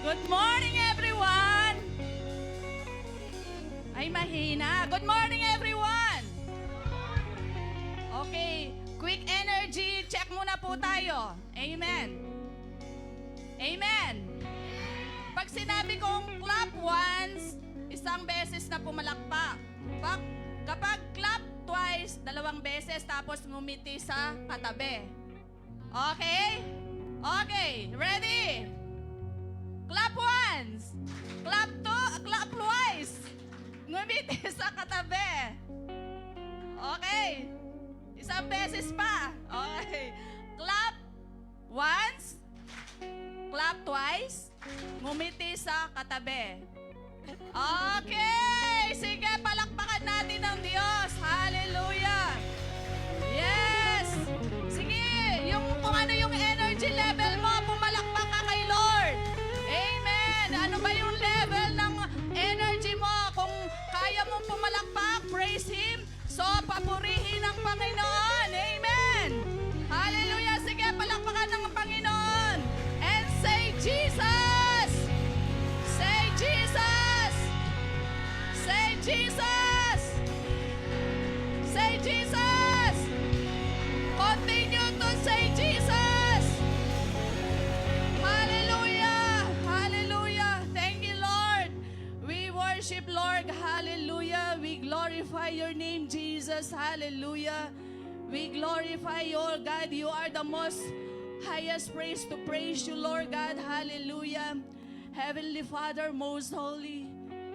Good morning, everyone! Ay, mahina. Good morning, everyone! Okay, quick energy check muna po tayo. Amen. Amen. Pag sinabi kong clap once, isang beses na pumalakpak. Kapag clap twice, 2 beses, tapos ngumiti sa katabi. Okay? Okay, ready? Clap once. Clap twice. Ngumiti sa katabi. Okay. Isang beses pa. Okay. Clap once. Clap twice. Ngumiti sa katabi. Okay. Sige, palakpakan natin ang Diyos. Hallelujah. Yes. Sige, kung ano yung energy level mo, pumalakpak ka kay Lord. Amen! Ano ba yung level ng energy mo? Kung kaya mong pumalakpak, praise Him. So, papurihin ang Panginoon. Amen! Hallelujah! Sige, palakpakan ng Panginoon. And say, Jesus! Say, Jesus! Say, Jesus! Say, Jesus! Continue to say, Jesus! Worship, Lord. Hallelujah. We glorify your name, Jesus. Hallelujah. We glorify you, oh God. You are the most highest praise to praise you, Lord God. Hallelujah. Heavenly Father, most holy.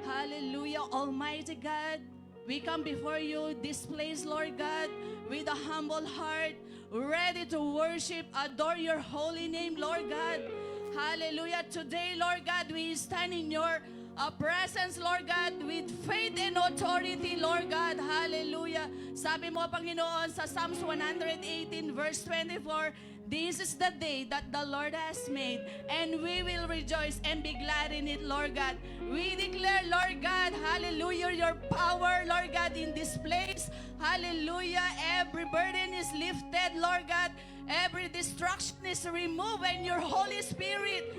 Hallelujah. Almighty God, we come before you this place, Lord God, with a humble heart, ready to worship, adore your holy name, Lord God. Hallelujah. Today, Lord God, we stand in your presence, Lord God, with faith and authority, Lord God. Hallelujah. Sabi mo, Panginoon, sa Psalms 118 verse 24, this is the day that the Lord has made, and we will rejoice and be glad in it, Lord God. We declare, Lord God, hallelujah, your power, Lord God, in this place. Hallelujah. Every burden is lifted, Lord God. Every distraction is removed, and your Holy Spirit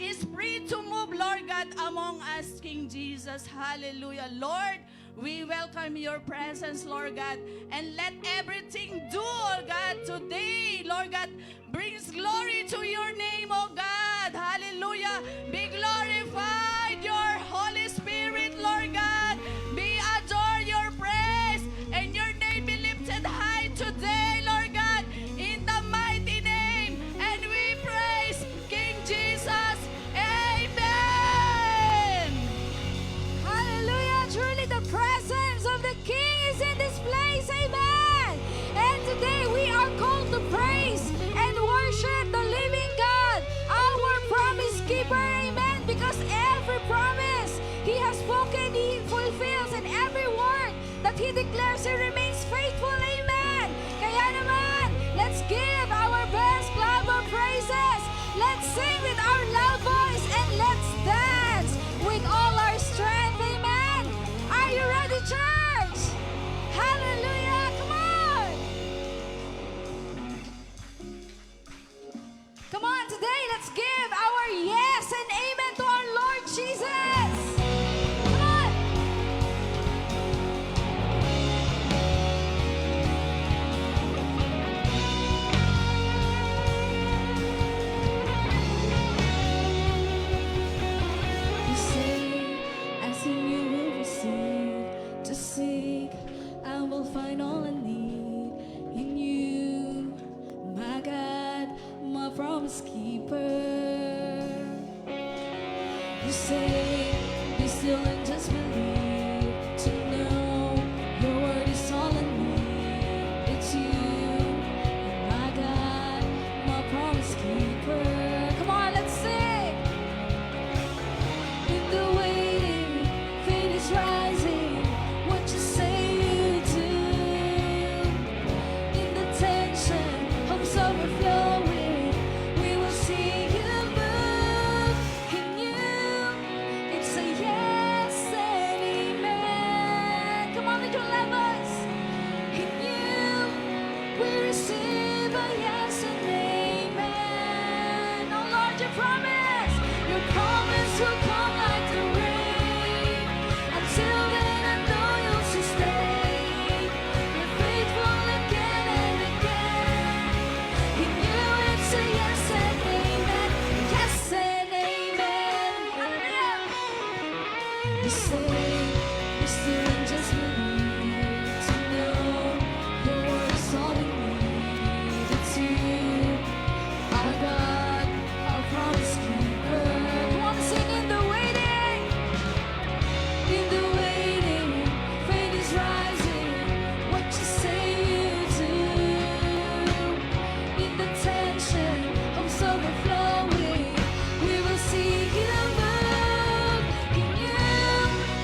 is free to move, Lord God, among us, King Jesus. Hallelujah. Lord, we welcome your presence, Lord God, and let everything do, oh God, today, Lord God, brings glory to your name, oh God. Hallelujah. Be glorified, your Holy Spirit, Lord God. Be adored, your praise, and your name be lifted high today, Lord God, in the mighty name. And we praise King Jesus. Truly the presence of the King is in this place, amen. And today we are called to praise and worship the living God, our promise keeper, amen. Because every promise He has spoken, He fulfills, and every word that He declares, He remains faithful, amen. Kaya naman, let's give our best clap of praises. Let's sing with our loud voice and let's dance with all our strength, amen. Are you ready, church? Hallelujah! Come on! Come on, today let's give our yes and amen to our Lord Jesus! Come on! You say, as in you will receive, to seek, I will find all I need in you, my God, my promise keeper. You say, be still and just believe, to know your word is all I need. It's you, my God, my promise keeper. Come on, let's sing. In the waiting will come like the rain. Until then, I know you'll sustain. You're faithful again and again. In you it's a yes and amen. Yes and amen. You say you're still just believe to know your word is all we need. It's you, our God, our promise keeper. Come on, sing in the waiting. In the waiting, faith is rising. What you say you do. In the tension, hopes overflowing. We will see you move. In you,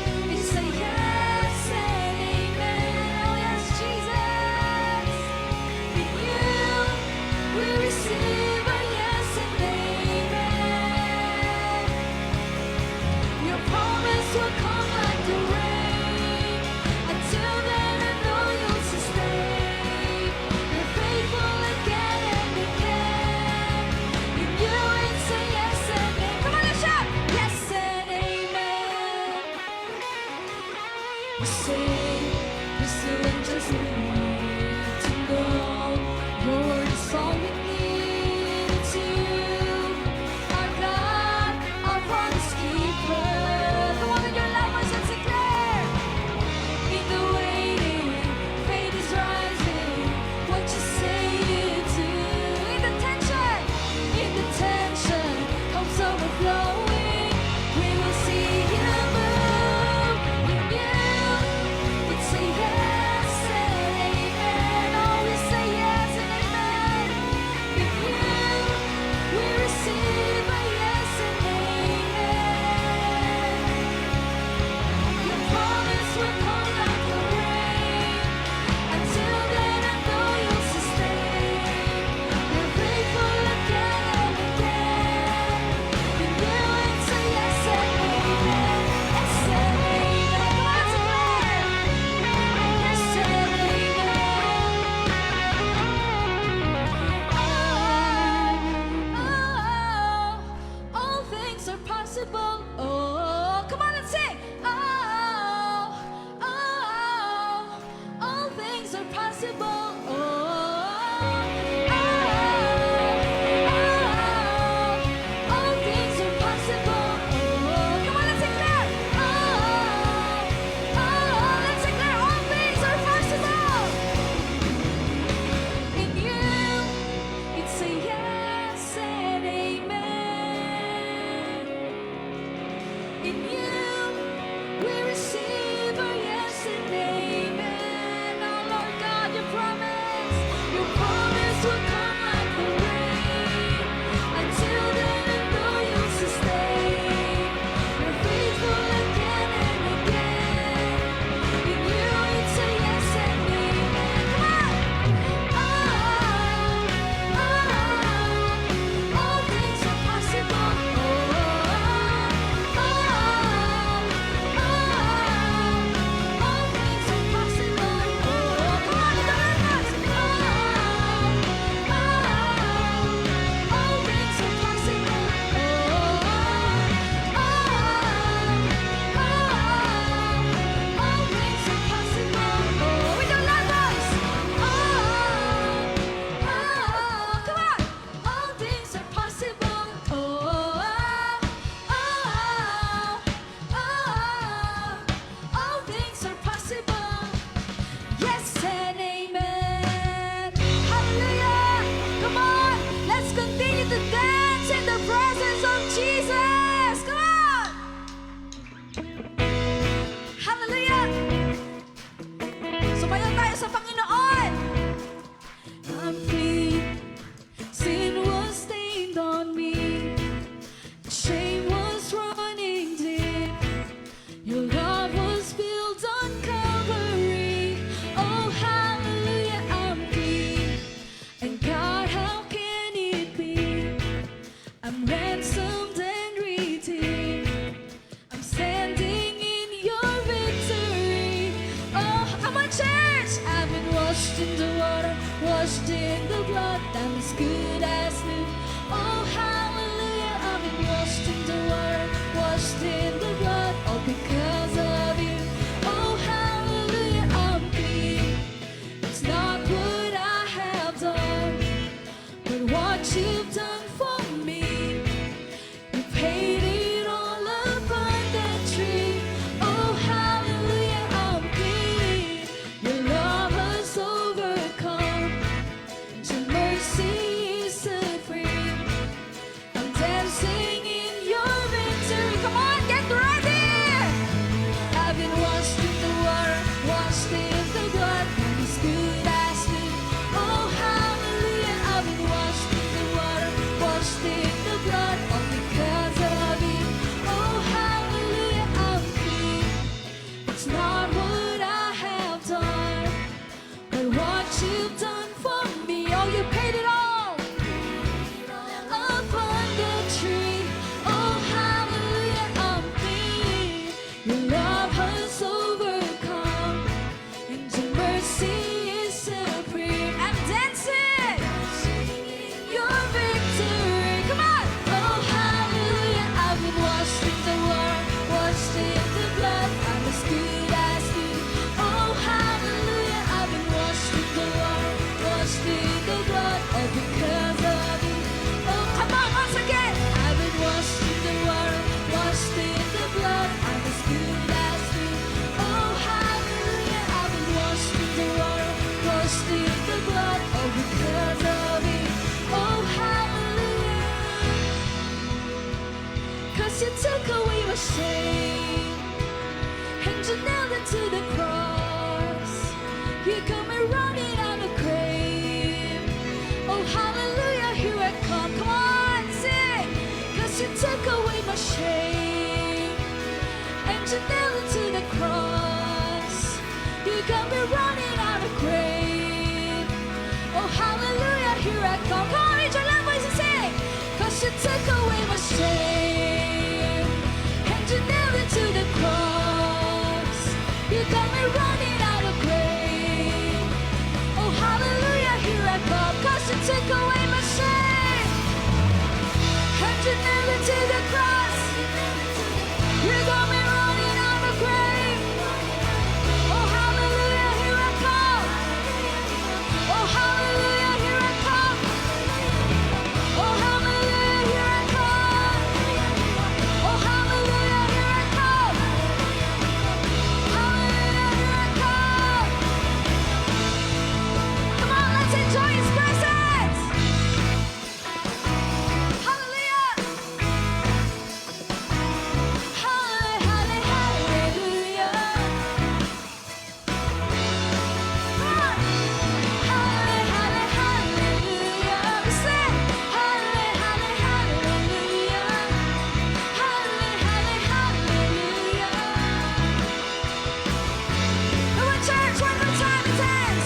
'cause you took away my shame, and you nailed it to the cross. You got me running out of grave. Oh, hallelujah, here I come. Come on, sing. 'Cause you took away my shame, and you nailed it to the cross. You got me running out of grave. Oh, hallelujah, here I come. Come on, raise your loud voice and sing. 'Cause you took away my shame, and you nailed it to the cross. You got me running out of grave. Oh, hallelujah, here I come. 'Cause you took away my shame, and you nailed it to the cross. You got me running out of grave. Oh, hallelujah, here I come. Oh, hallelujah, here I come. Oh, hallelujah, here I come. Oh, hallelujah, here I come. Hallelujah, here I come. Come on, let's enjoy His presence. Hallelujah. Hallelujah. Come on. Hallelujah. We sing. Hallelujah. Hallelujah. Come on, church, one more time, it says,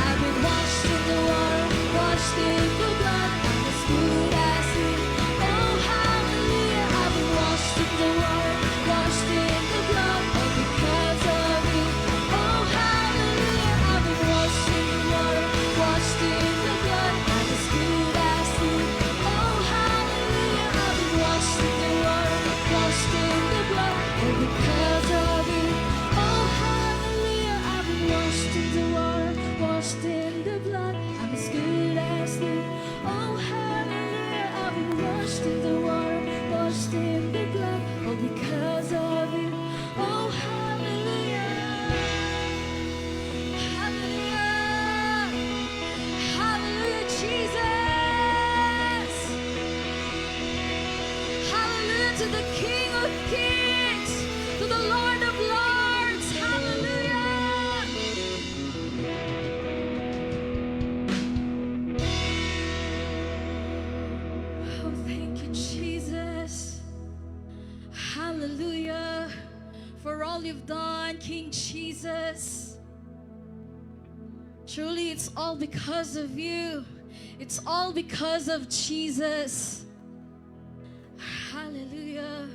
I've been washed in the water, washed in the blood, I'm as good as new. Oh, hallelujah, I've been washed in the water, washed in the blood, all because of you. Oh, hallelujah, I've been washed in the water, washed in the blood, I'm as good as new. Oh, hallelujah, I've been washed in the water, washed in the blood, all because of you. Oh, hallelujah, I've been washed in the water, washed in the blood, I'm as good as new. Oh, hallelujah, I've been washed in the water, washed in the blood, all because of you. Oh, hallelujah. Hallelujah. Hallelujah, Jesus. Hallelujah to the King of Kings, to the Lord of Lords. Hallelujah. Oh, thank you, Jesus. Hallelujah for all you've done, King Jesus. Truly, it's all because of you. It's all because of Jesus. Hallelujah.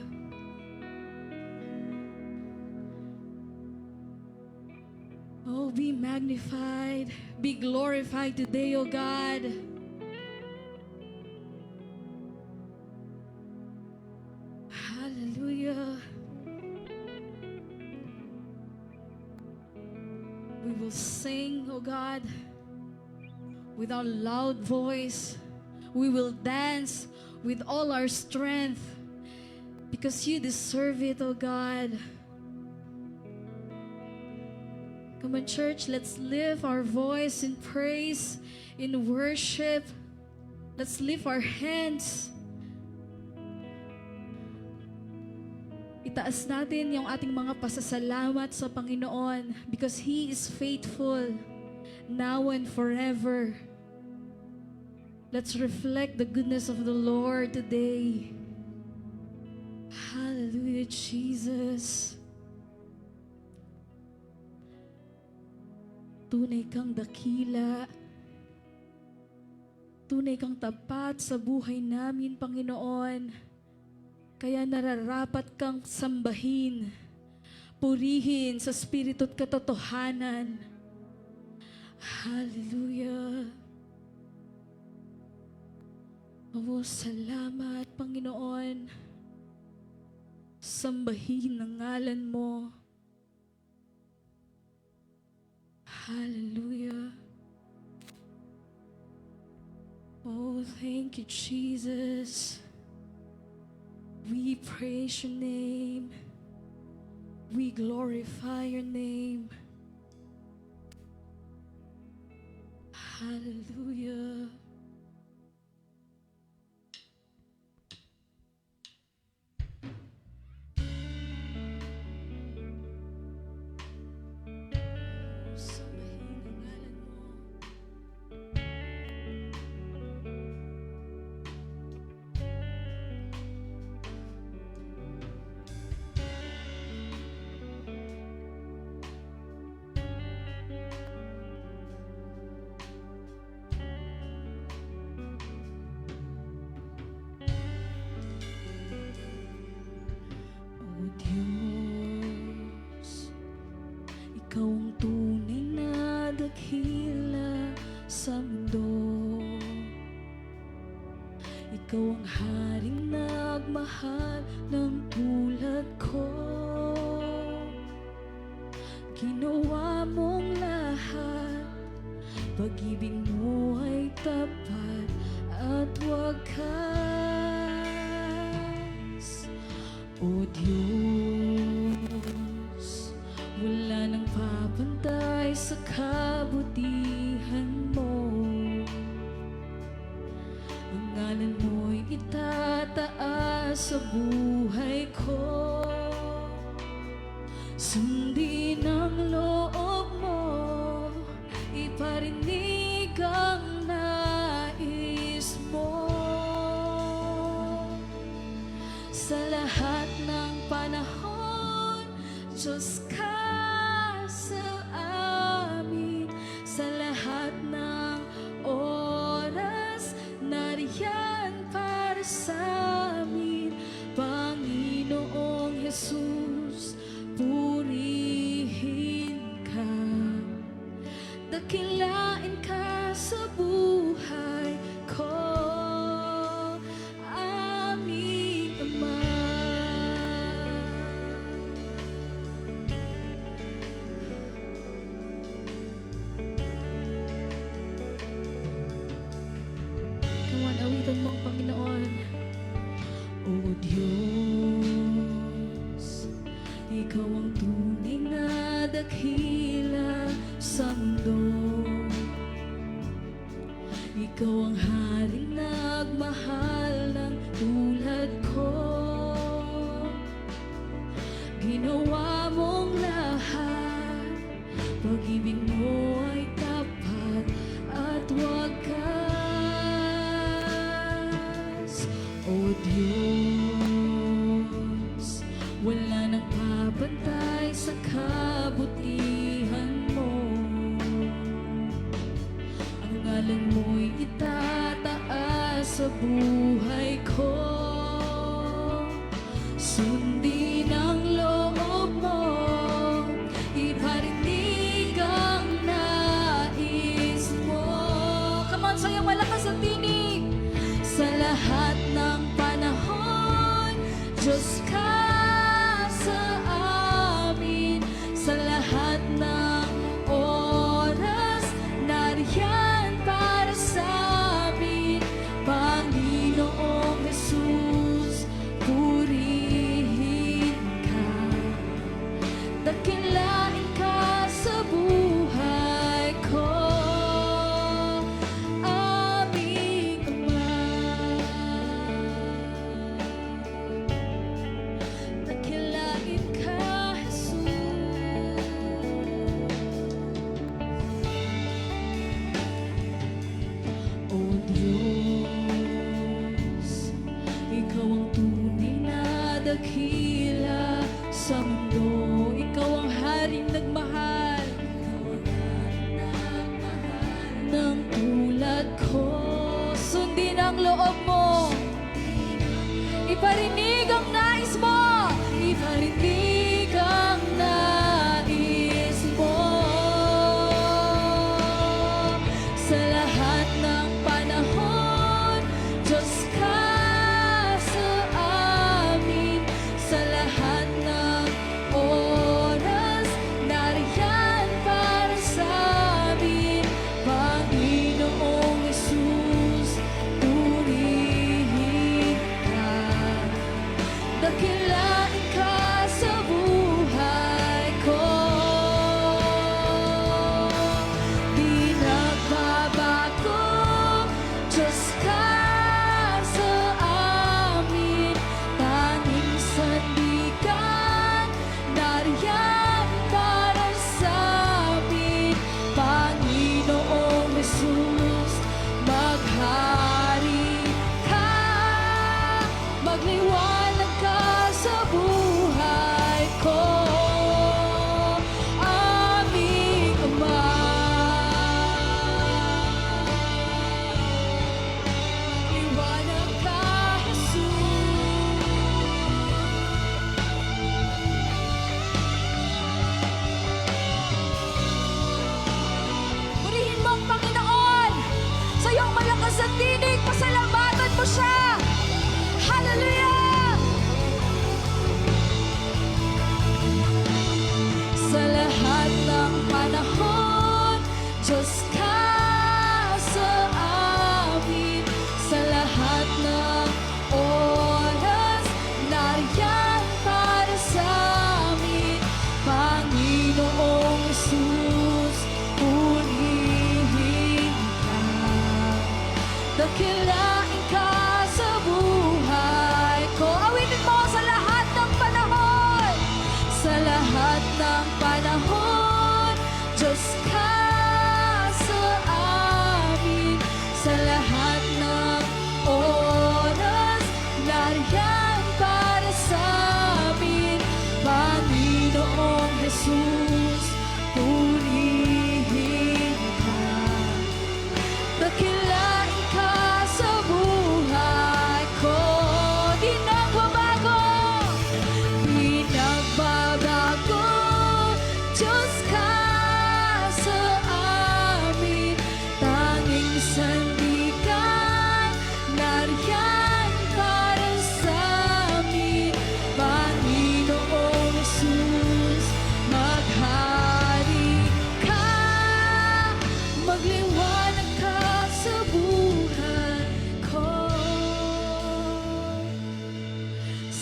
Oh, be magnified, be glorified today, oh God. Hallelujah. We will sing, oh God, with our loud voice. We will dance with all our strength because you deserve it, oh God. Come on, church, let's lift our voice in praise, in worship. Let's lift our hands. Itaas natin yung ating mga pasasalamat sa Panginoon because He is faithful now and forever. Let's reflect the goodness of the Lord today. Hallelujah, Jesus. Tunay kang dakila. Tunay kang tapat sa buhay namin, Panginoon. Kaya nararapat kang sambahin, purihin sa spirito at katotohanan. Hallelujah. Oh, salamat, Panginoon. Sambahin ang ngalan mo. Hallelujah. Oh, thank you, Jesus. We praise your name. We glorify your name. Hallelujah. Ikaw ang haring nagmahal ng tulad ko. Ginawa mong lahat, pag-ibig mo ay tapat at wagas. O Diyos, wala nang papantay sa kabutihan mo. Ang ngalan mo'y itataas sa buhay ko. Sundin ang loob mo, iparinig ang nais mo. Sa lahat ng panahon, Diyos ka sa amin. Sa lahat ng oras, nariyan para sa amin. Panginoong Jesus, purihin ka. Dakilain ka sa buhay ko, aming Ama. Kawan, awitan mo ang Panginoon. O Diyos, Ikaw ang tunay na dakila sa mundo. Ikaw ang haring nagmahal ng tulad ko. Ginawa mong lahat, pag-ibig mo ay tapat at wagas. O Diyos, wala nang papantay sa kabutihan mo. Ang ngalan mo'y itataas sa buhay ko. Sundin ang loob mo, iparinig ang nais mo. Come on, sayo malakas ang tinig. Sa lahat ng panahon, Diyos ka sa amin. Sa lahat ng oras, nariyan para sa amin. Panginoong Jesus, purihin ka. Dakilain ka sa buhay ko, aming Ama. Dakilain ka, Jesus. O Diyos, Ikaw ang tunay na dakila sa mundo. Ikaw ang haring nagmahal, ng tulad ko. Sundin ang loob mo, iparinig ang nais mo, iparinig ang nais mo. Sa lahat ng panahon, Diyos ka sa amin. Sa lahat ng oras, nariyan para sa amin. Panginoong Jesus, purihin ka. Dakilain ka sa buhay ko. Di nagbabago, Diyos ka sa amin. Tanging sandigan, nariyan para sa amin. Panginoong Jesus, maghari ka, magliwanag ka sa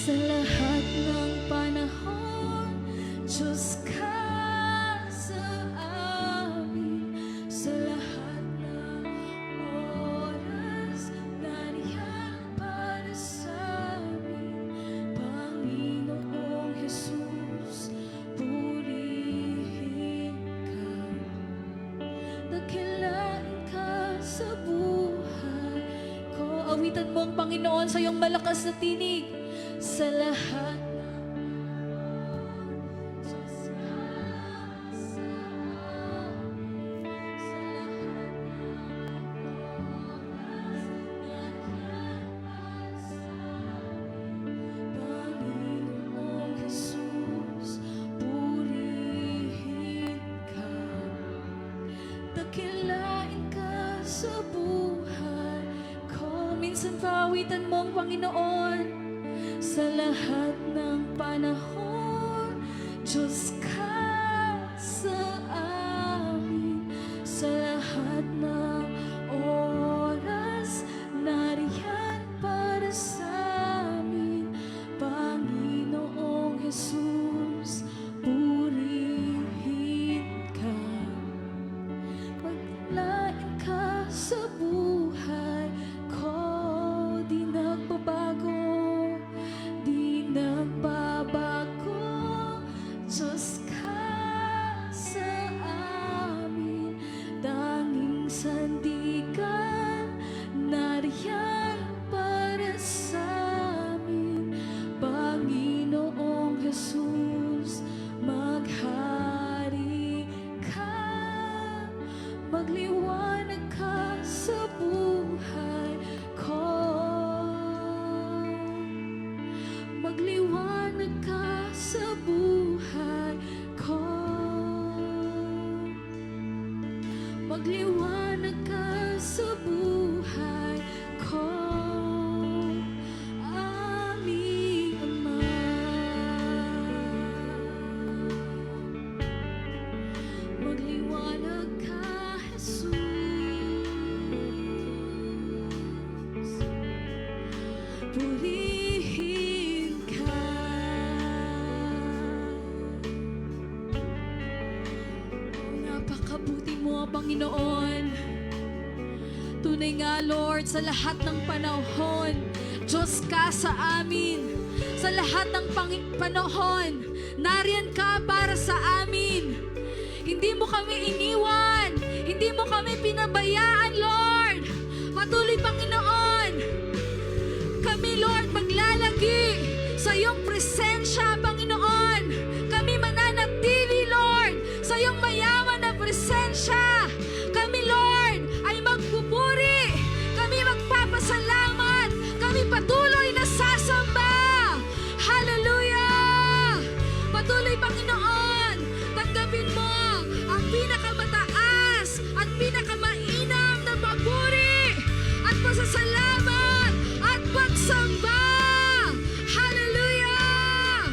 Sa lahat ng panahon, Diyos ka sa amin. Sa lahat ng oras, nariyan para sa amin. Panginoong Jesus, purihin ka. Dakilain ka sa buhay ko. Awitan mo ang Panginoon sa iyong malakas na tinig. Sa lahat Panginoong Jesus, purihin ka. Dakilain ka sa buhay ko. Minsan paawitan mo ang Panginoon. Sa lahat ng panahon, Diyos ka sa amin. Sa lahat ng oras, nariyan para sa amin. Panginoong Jesus, purihin ka. Paglain ka sa buhay ko. Di nagbabago, di nagbabago. Diyos ka sa amin. Tanging sandigan, nariyan para sa amin. Panginoong Jesus, maghari ka. Magliwanag ka sa buhay ko. Magliwanag ka sa buhay ko. Magliwanag ka sa buhay ko. Aming Ama. Magliwanag ka, Jesus. Purihin ka. Napakabuti mo, Panginoon. Tunay nga, Lord, sa lahat ng panahon, Diyos ka sa amin. Sa lahat ng panahon, nariyan ka para sa amin. Hindi mo kami iniwan. Hindi mo kami pinabayaan, Lord. Patuloy, Panginoon. Kami, Lord, maglalagi sa iyong presensya, Panginoon. Kami mananatili, Lord, sa iyong mayaman na presensya. Kami, Lord, ay magpupuri. Kami magpapasalamat. Kami patuloy na sasamba. Hallelujah! Patuloy, Panginoon, tanggapin mo ang pinakamataas at pinakamainam na papuri at pasasalamat at pagsamba. Hallelujah!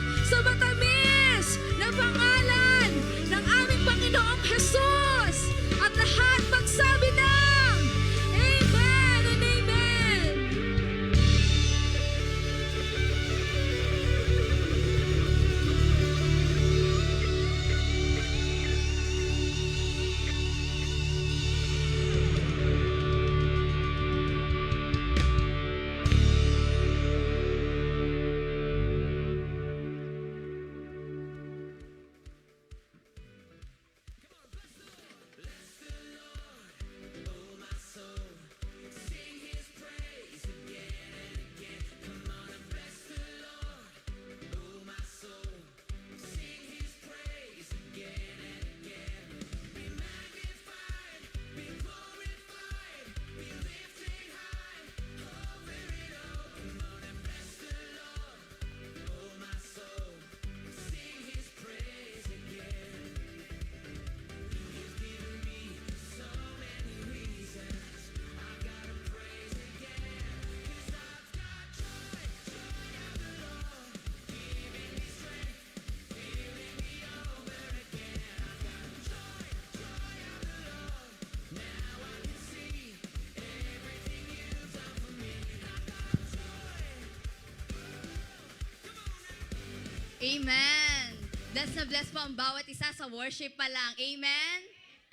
Amen. Bless na bless po ang bawat isa sa worship pa lang. Amen.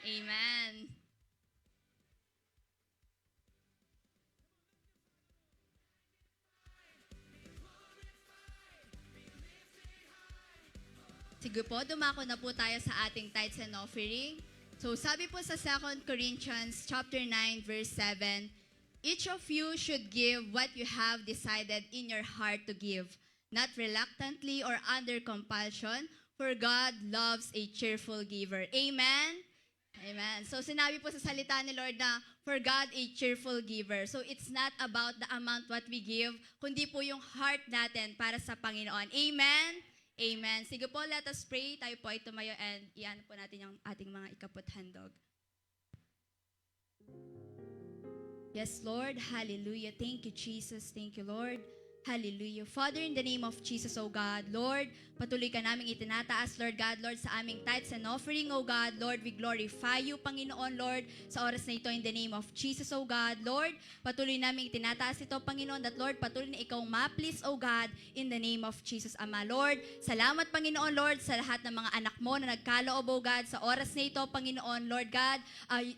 Amen. Sige po, dumako na po tayo sa ating tithes and offering. So sabi po sa 2 Corinthians chapter 9 verse 7, each of you should give what you have decided in your heart to give, not reluctantly or under compulsion, for God loves a cheerful giver. Amen? Amen. So sinabi po sa salita ni Lord na for God a cheerful giver. So it's not about the amount what we give, kundi po yung heart natin para sa Panginoon. Amen? Amen. Sige po, let us pray. Tayo po ay tumayo and iyan po natin yung ating mga ikaput handog. Yes, Lord. Hallelujah. Thank you, Jesus. Thank you, Lord. Hallelujah. Father, in the name of Jesus, O God, Lord, patuloy ka naming itinataas, Lord God, Lord, sa aming tithes and offering, O God, Lord, we glorify you, Panginoon, Lord, sa oras na ito, in the name of Jesus, O God, Lord, patuloy naming itinataas ito, Panginoon, that, Lord, patuloy na ikaw ma-please, O God, in the name of Jesus, Ama, Lord, salamat, Panginoon, Lord, sa lahat ng mga anak mo na nagkaloob, O God, sa oras na ito, Panginoon, Lord God,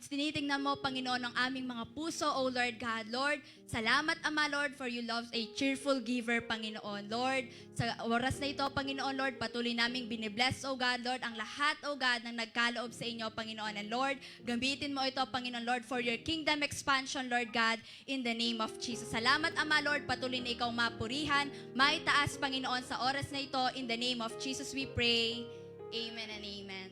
tinitingnan mo, Panginoon, ang aming mga puso, O Lord God, Lord, salamat, Ama, Lord, for you love a cheerful giver, Panginoon. Lord, sa oras na ito, Panginoon, Lord, patuloy naming binibless, O God, Lord, ang lahat, O God, ng nagkaloob sa inyo, Panginoon. And Lord, gamitin mo ito, Panginoon, Lord, for your kingdom expansion, Lord God, in the name of Jesus. Salamat, Ama, Lord, patuloy na ikaw mapurihan, maitaas, Panginoon, sa oras na ito, in the name of Jesus we pray. Amen and amen.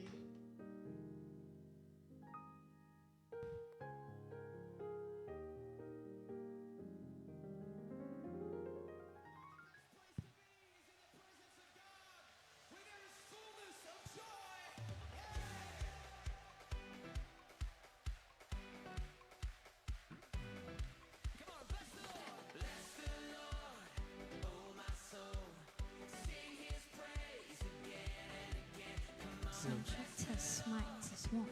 Test, mic, test, one.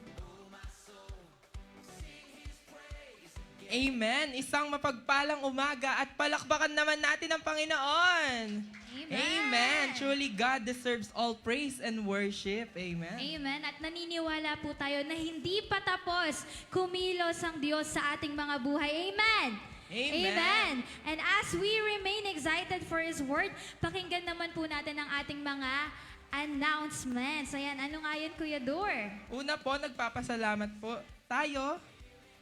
Amen. Isang mapagpalang umaga at palakpakan naman natin ang Panginoon. Amen. Amen. Truly, God deserves all praise and worship. Amen. Amen. At naniniwala po tayo na hindi pa tapos kumilos ang Diyos sa ating mga buhay. Amen. Amen. And as we remain excited for His Word, pakinggan naman po natin ang ating mga announcements. Ayan, ano nga yan, Kuya Dor? Una po, nagpapasalamat po tayo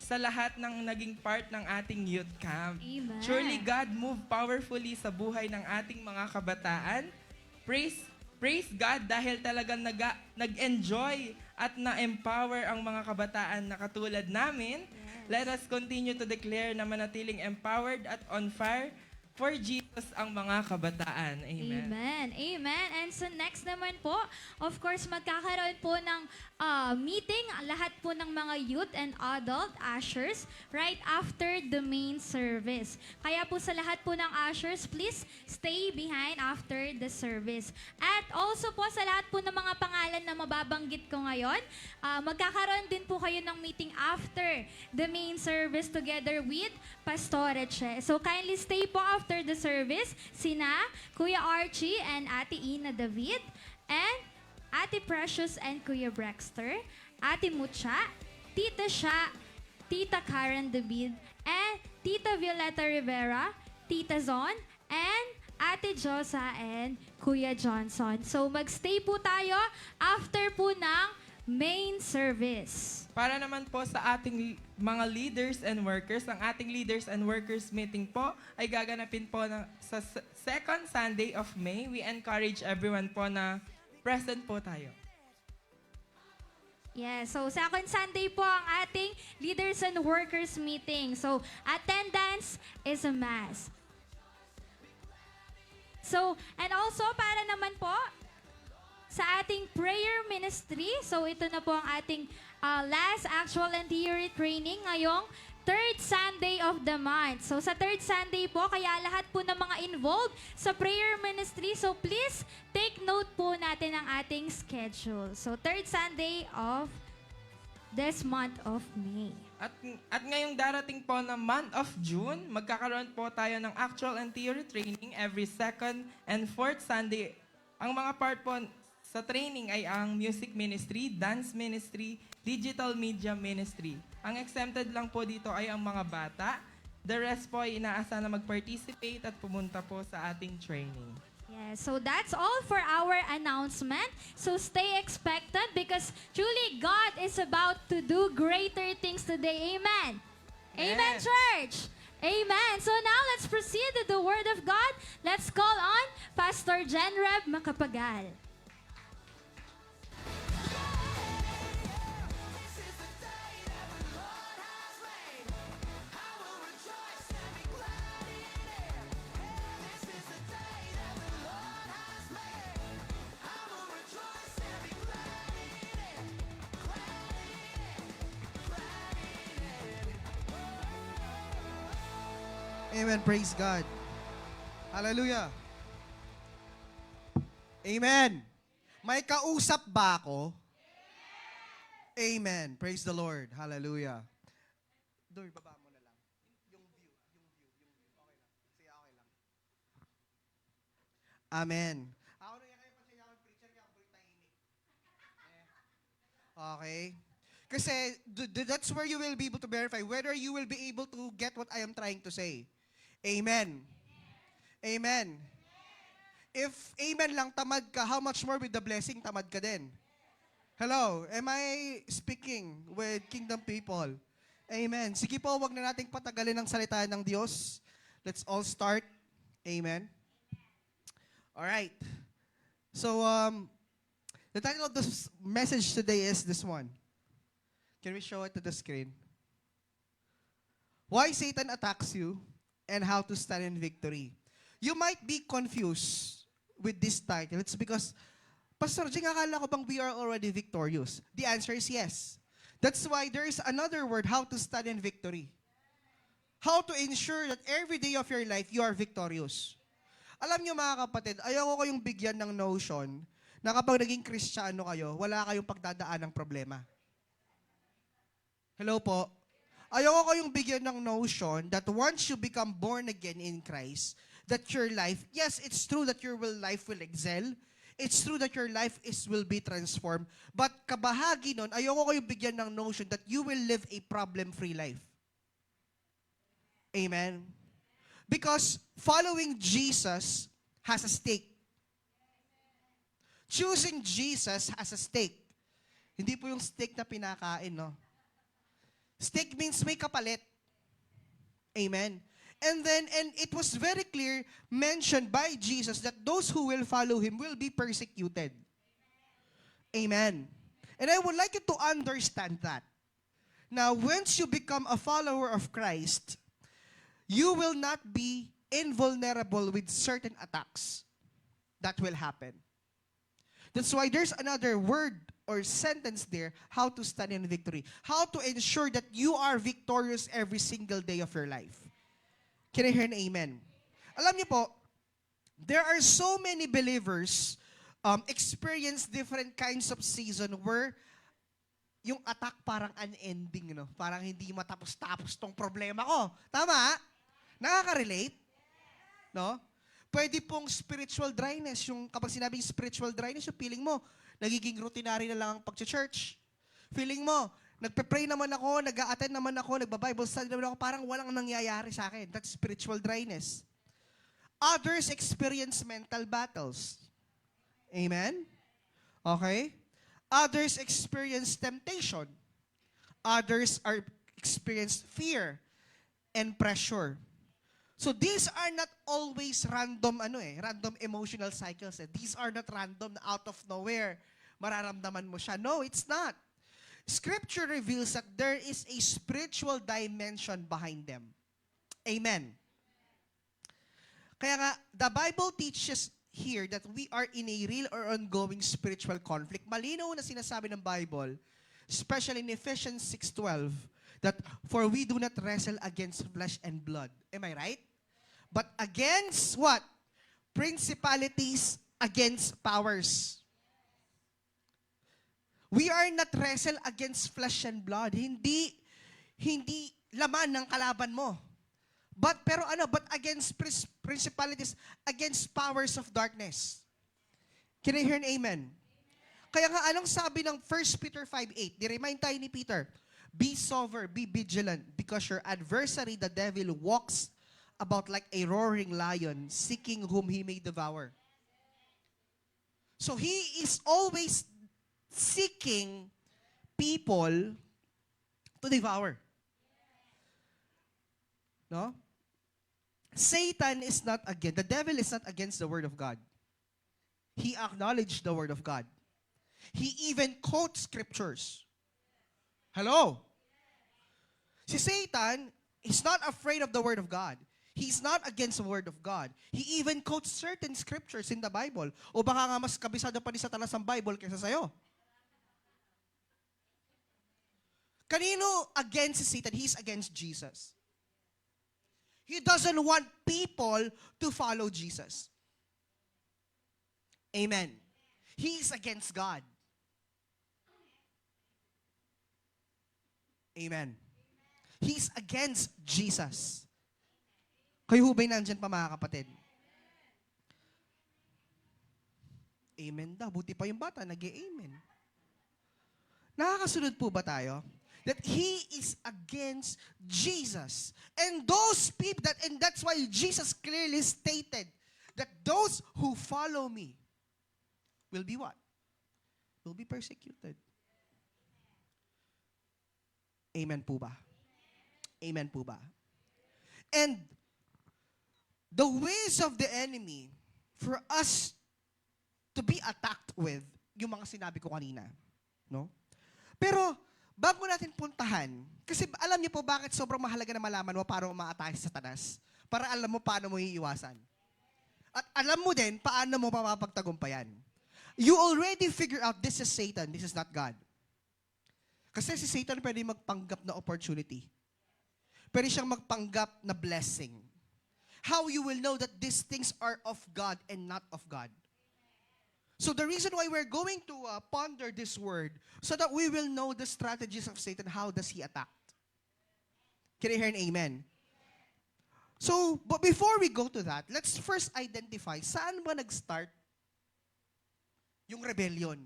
sa lahat ng naging part ng ating youth camp. Amen. Surely God moved powerfully sa buhay ng ating mga kabataan. Praise God dahil talagang nag-enjoy at na-empower ang mga kabataan na katulad namin. Let us continue to declare na manatiling empowered at on fire for Jesus ang mga kabataan. Amen. Amen. Amen. And so next naman po, of course, magkakaroon po ng meeting, lahat po ng mga youth and adult ushers right after the main service. Kaya po sa lahat po ng ushers, please stay behind after the service. At also po sa lahat po ng mga pangalan na mababanggit ko ngayon, magkakaroon din po kayo ng meeting after the main service together with Pastor Che. So kindly stay po after the service, sina Kuya Archie and Ate Ina David, and Ate Precious and Kuya Brexter, Ate Mucha, Tita Sha, Tita Karen David, and Tita Violeta Rivera, Tita Zon, and Ate Josa and Kuya Johnson. So magstay po tayo after po ng main service. Para naman po sa ating mga leaders and workers, ang ating leaders and workers meeting po ay gaganapin po sa second Sunday of May. We encourage everyone po na present po tayo. Yeah, so second Sunday po ang ating leaders and workers meeting. So attendance is a must. So, and also para naman po sa ating prayer ministry. So ito na po ang ating last actual and theory training ngayong third Sunday of the month. So sa third Sunday po, kaya lahat po ng mga involved sa prayer ministry, so please take note po natin ang ating schedule. So third Sunday of this month of May. At ngayong darating po na month of June, magkakaroon po tayo ng actual and theory training every second and fourth Sunday Ang mga part po sa training ay ang music ministry, dance ministry, digital media ministry. Ang exempted lang po dito ay ang mga bata. The rest po ay inaasa na mag-participate at pumunta po sa ating training. Yes, so that's all for our announcement. So stay expectant because truly God is about to do greater things today. Amen. Amen, Yes. church. Amen. So now let's proceed with the Word of God. Let's call on Pastor Jenreb Macapagal. Amen. Praise God. Hallelujah. Amen. May kausap ba ako? Amen. Praise the Lord. Hallelujah. Doy, baba mo na lang. Yung view. Okay lang. Sige, okay lang. Amen. Ako na yan kayo kasi ako preacher kaya ako tahimik. Okay. Kasi that's where you will be able to verify whether you will be able to get what I am trying to say. Amen. Amen. If amen lang tamad ka, how much more with the blessing tamad ka din? Hello, am I speaking with kingdom people? Amen. Sige po, wag na nating patagalin ang salita ng Diyos. Let's all start. Amen. All right. So, the title of this message today is this one. Can we show it to the screen? Why Satan attacks you and how to stand in victory. You might be confused with this title. It's because, Pastor Jing, akala ko bang we are already victorious? The answer is yes. That's why there is another word, how to stand in victory. How to ensure that every day of your life, you are victorious. Alam niyo mga kapatid, ayaw ko kayong bigyan ng notion na kapag naging Kristiyano kayo, wala kayong pagdadaan ng problema. Hello po? Ayaw ko kayong bigyan ng notion that once you become born again in Christ, that your life, yes, it's true that your life will excel. It's true that your life will be transformed. But kabahagi nun, ayaw ko kayong bigyan ng notion that you will live a problem-free life. Amen? Because following Jesus has a stake. Choosing Jesus has a stake. Hindi po yung steak na pinakain, no? Steak means may kapalit. Amen. And it was very clear, mentioned by Jesus, that those who will follow Him will be persecuted. Amen. And I would like you to understand that. Now, once you become a follower of Christ, you will not be invulnerable with certain attacks that will happen. That's why there's another word or sentence there, how to stand in victory. How to ensure that you are victorious every single day of your life. Can I hear an amen? Alam niyo po, there are so many believers experience different kinds of season where yung attack parang unending, no? Parang hindi matapos-tapos tong problema ko. Tama? Nakaka-relate? No? Pwede pong spiritual dryness. Yung kapag sinabing spiritual dryness, yung feeling mo, nagiging routinary na lang ang pag-church. Feeling mo, nagpe-pray naman ako, nag-a-attend naman ako, nagba-Bible study naman ako, parang walang nangyayari sa akin. That's spiritual dryness. Others experience mental battles. Amen? Okay? Others experience temptation. Others experience fear and pressure. So these are not always random emotional cycles. These are not random out of nowhere. Mararamdaman mo siya. No, it's not. Scripture reveals that there is a spiritual dimension behind them. Amen. Kaya nga, the Bible teaches here that we are in a real or ongoing spiritual conflict. Malinaw na sinasabi ng Bible, especially in Ephesians 6:12, that for we do not wrestle against flesh and blood. Am I right? But against what? Principalities, against powers. We are not wrestle against flesh and blood. Hindi laman ng kalaban mo. But against principalities, against powers of darkness. Can I hear an amen? Kaya nga, anong sabi ng 1 Peter 5:8? Di-remind tayo ni Peter, be sober, be vigilant, because your adversary, the devil, walks about like a roaring lion, seeking whom he may devour. So he is always seeking people to devour. No? Satan is not against, the devil is not against the word of God. He acknowledged the word of God. He even quotes scriptures. Hello? Si Satan is not afraid of the word of God. He's not against the word of God. He even quotes certain scriptures in the Bible. O baka nga mas kabisado pa ni Satanas ang Bible kaysa sa'yo. Kanino against si Satan? He's against Jesus. He doesn't want people to follow Jesus. Amen. He is against God. Amen. He's against Jesus. Kayo ba'y nandyan pa mga kapatid? Amen daw. Buti pa yung bata, nag-amen. Nakakasunod po ba tayo? That he is against Jesus. And those people, and that's why Jesus clearly stated that those who follow me will be what? Will be persecuted. Amen po ba? Amen po ba? And the ways of the enemy for us to be attacked with, yung mga sinabi ko kanina. No? Pero, bago natin puntahan, kasi alam niyo po bakit sobrang mahalaga na malaman mo paano umaatake sa Satanas? Para alam mo paano mo iiwasan. At alam mo din paano mo mapapagtagumpayan. You already figure out this is Satan, this is not God. Kasi si Satan pwede magpanggap na opportunity. Pwede siyang magpanggap na blessing. How you will know that these things are of God and not of God. So the reason why we're going to ponder this word, so that we will know the strategies of Satan, how does he attack? Can I hear an amen? So, but before we go to that, let's first identify, saan ba nag-start yung rebellion?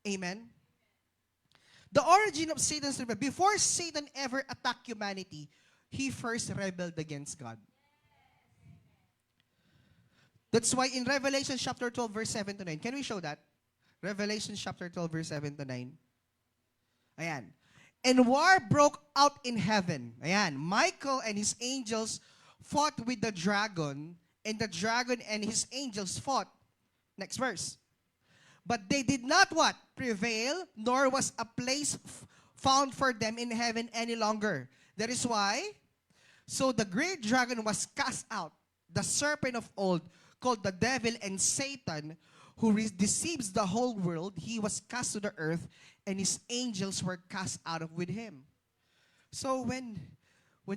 Amen? The origin of Satan's rebellion, before Satan ever attacked humanity, he first rebelled against God. That's why in Revelation chapter 12, verse 7 to 9, can we show that? Revelation chapter 12, verse 7 to 9. Ayan. And war broke out in heaven. Ayan. Michael and his angels fought with the dragon, and the dragon and his angels fought. Next verse. But they did not what? Prevail, nor was a place found for them in heaven any longer. That is why, so the great dragon was cast out, the serpent of old, called the devil and Satan, who deceives the whole world. He was cast to the earth, and his angels were cast out of with him. So when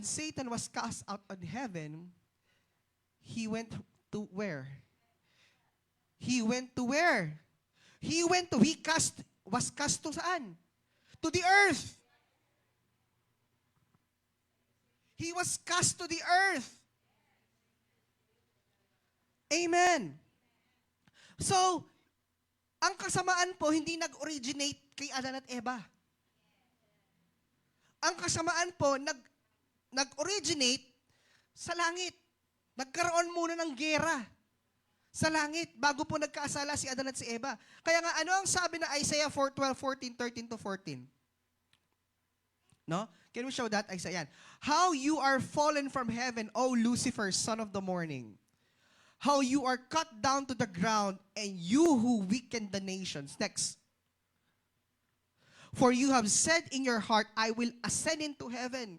Satan was cast out of heaven, he went to where? He went to where? Was cast to saan? To the earth. He was cast to the earth. Amen. So, ang kasamaan po, hindi nag-originate kay Adan at Eva. Ang kasamaan po, nag-originate sa langit. Nagkaroon muna ng gera sa langit bago po nagkaasala si Adan at si Eva. Kaya nga, ano ang sabi na Isaiah 4:12, 14, 13 to 14? No? Can we show that? Isaiah. How you are fallen from heaven, O Lucifer, son of the morning. How you are cut down to the ground, and you who weaken the nations. Next. For you have said in your heart, I will ascend into heaven.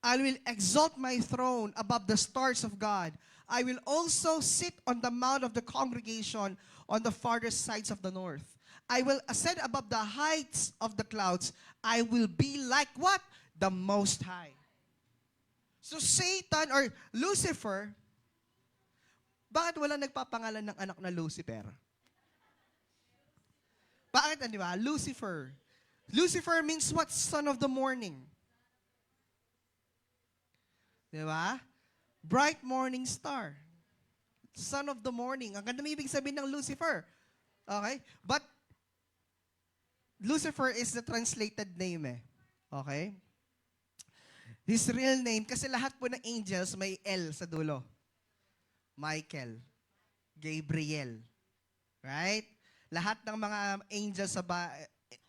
I will exalt my throne above the stars of God. I will also sit on the mount of the congregation on the farthest sides of the north. I will ascend above the heights of the clouds. I will be like what? The Most High. So Satan or Lucifer, bakit wala nagpapangalan ng anak na Lucifer? Bakit, di ba? Lucifer. Lucifer means what? Son of the morning. Di ba? Bright morning star. Son of the morning. Ang ganda ng ibig sabihin ng Lucifer. Okay? But Lucifer is the translated name eh. Okay? His real name, kasi lahat po ng angels may L sa dulo. Michael, Gabriel. Right? Lahat ng mga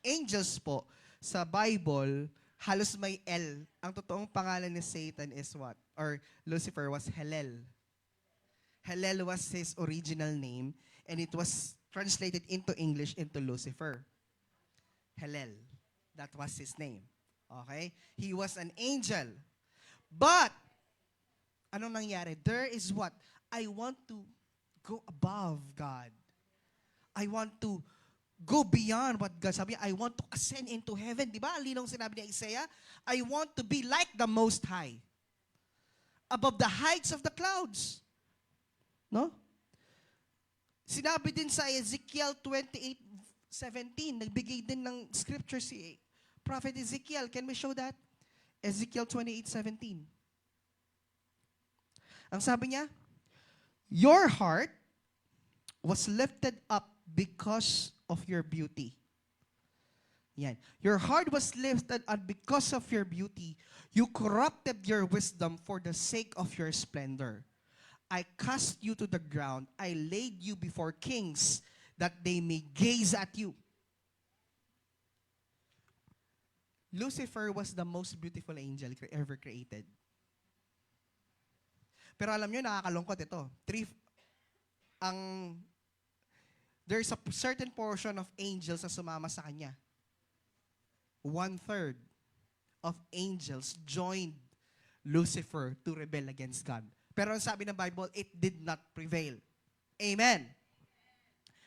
angels po sa Bible, halos may L. Ang totoong pangalan ni Satan is what? Or Lucifer was Helel. Helel was his original name, and it was translated into English into Lucifer. Helel. That was his name. Okay? He was an angel. But, anong nangyari? There is what? I want to go above God. I want to go beyond what God sabi. I want to ascend into heaven. Di ba? Linong sinabi ni Isaiah, I want to be like the Most High. Above the heights of the clouds. No? Sinabi din sa Ezekiel 28:17, nagbigay din ng scripture si Prophet Ezekiel. Can we show that? Ezekiel 28:17. Ang sabi niya, your heart was lifted up because of your beauty. Yan. Your heart was lifted up because of your beauty. You corrupted your wisdom for the sake of your splendor. I cast you to the ground. I laid you before kings that they may gaze at you. Lucifer was the most beautiful angel ever created. Pero alam nyo, nakakalungkot ito. There's a certain portion of angels na sumama sa kanya. 1/3 of angels joined Lucifer to rebel against God. Pero ang sabi ng Bible, it did not prevail. Amen.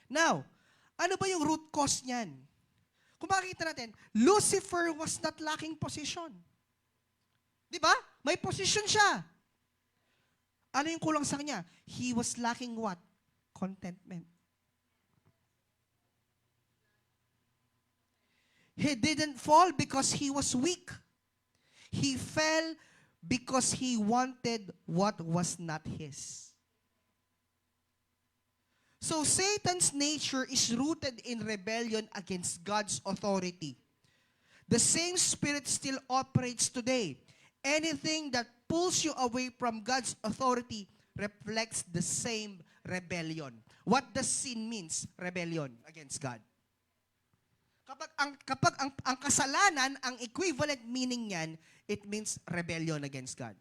Now, ano ba yung root cause niyan? Kung makikita natin, Lucifer was not lacking position. Di ba? May position siya. Ano yung kulang sa kanya? He was lacking what? Contentment. He didn't fall because he was weak. He fell because he wanted what was not his. So Satan's nature is rooted in rebellion against God's authority. The same spirit still operates today. Anything that pulls you away from God's authority reflects the same rebellion. What does sin means? Rebellion against God. Kapag ang kasalanan, ang equivalent meaning niyan, it means rebellion against God.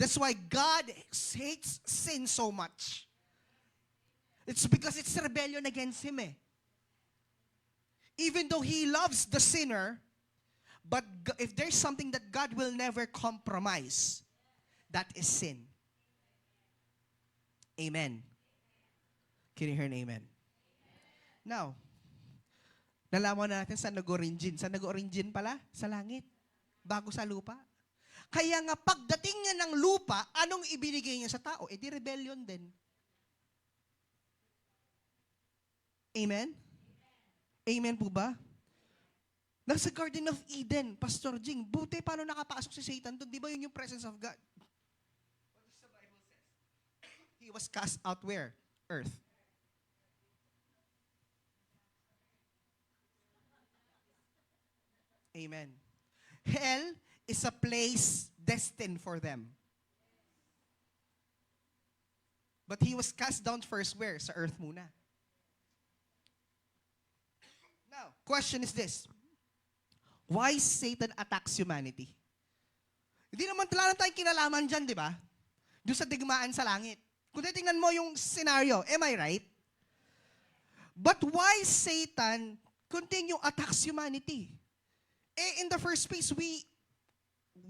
That's why God hates sin so much. It's because it's rebellion against Him eh. Even though He loves the sinner, but if there's something that God will never compromise, that is sin. Amen. Can you hear an amen? Now, nalaman natin saan nag-origin. Saan nag-origin pala? Sa langit. Bago sa lupa. Kaya nga pagdating niya ng lupa, anong ibinigay niya sa tao? Eh di rebellion din. Amen? Amen po ba? Nasa Garden of Eden, Pastor Jing, buti paano nakapasok si Satan doon? Di ba yun yung presence of God? What does the Bible say? He was cast out where? Earth. Amen. Hell is a place destined for them. But he was cast down first where? Sa earth muna. Now, question is this. Why Satan attacks humanity? Hindi naman talaga tayong kinalaman dyan, di ba? Doon sa digmaan sa langit. Kung titingnan mo yung scenario, am I right? But why Satan continue attacks humanity? Eh, in the first place, we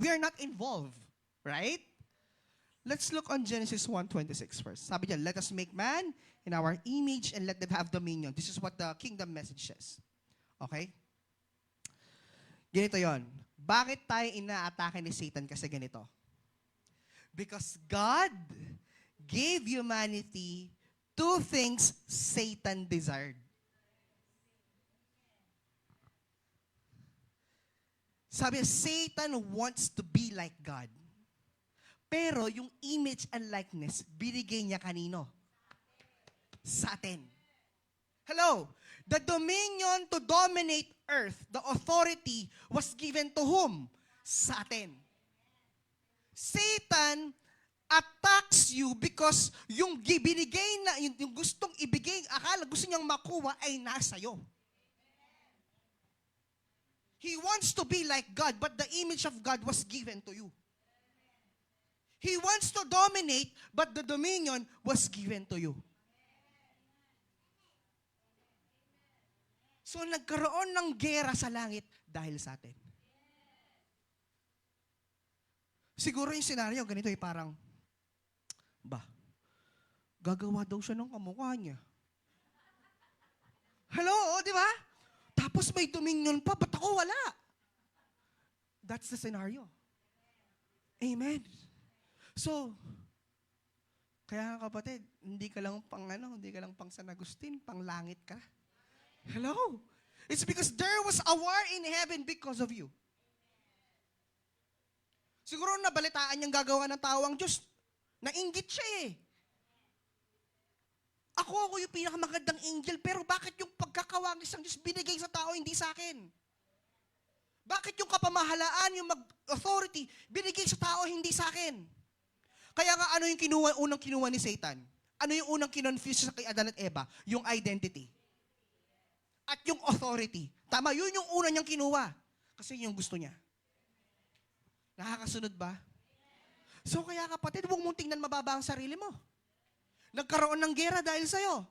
are not involved, right? Let's look on Genesis 1:26 first. Sabi niya, let us make man in our image and let them have dominion. This is what the kingdom message says. Okay? Ganito yon. Bakit tayo inaatake ni Satan kasi ganito? Because God gave humanity two things Satan desired. Sabi, Satan wants to be like God. Pero yung image and likeness, binigay niya kanino? Sa atin. Hello? The dominion to dominate earth, the authority was given to whom? Sa atin. Satan attacks you because yung binigay na, yung gustong ibigay, akala gusto niyang makuha ay nasa iyo. He wants to be like God, but the image of God was given to you. He wants to dominate, but the dominion was given to you. So nagkaroon ng gera sa langit dahil sa atin. Siguro yung senaryo, ganito parang, gagawa daw siya ng kamukha niya. Hello, di ba? Tapos may dominion pa, ba't ako wala? That's the scenario. Amen. So, kaya kapatid, hindi ka lang pang San Agustin, pang langit ka. Hello? It's because there was a war in heaven because of you. Siguro nabalitaan niyang gagawa ng tawang Diyos. Nainggit siya eh. Ako yung pinakamagandang angel, pero bakit yung pagkakawangis ng Diyos binigay sa tao, hindi sa akin? Bakit yung kapamahalaan, yung authority, binigay sa tao, hindi sa akin? Kaya nga, ano yung unang kinuha ni Satan? Ano yung unang kinonfuse sa kay Adan at Eva? Yung identity. At yung authority. Tama, yun yung una niyang kinuha. Kasi yun yung gusto niya. Nakakasunod ba? So kaya kapatid, huwag mong tingnan mababa ang sarili mo. Nagkaroon ng gera dahil sa'yo.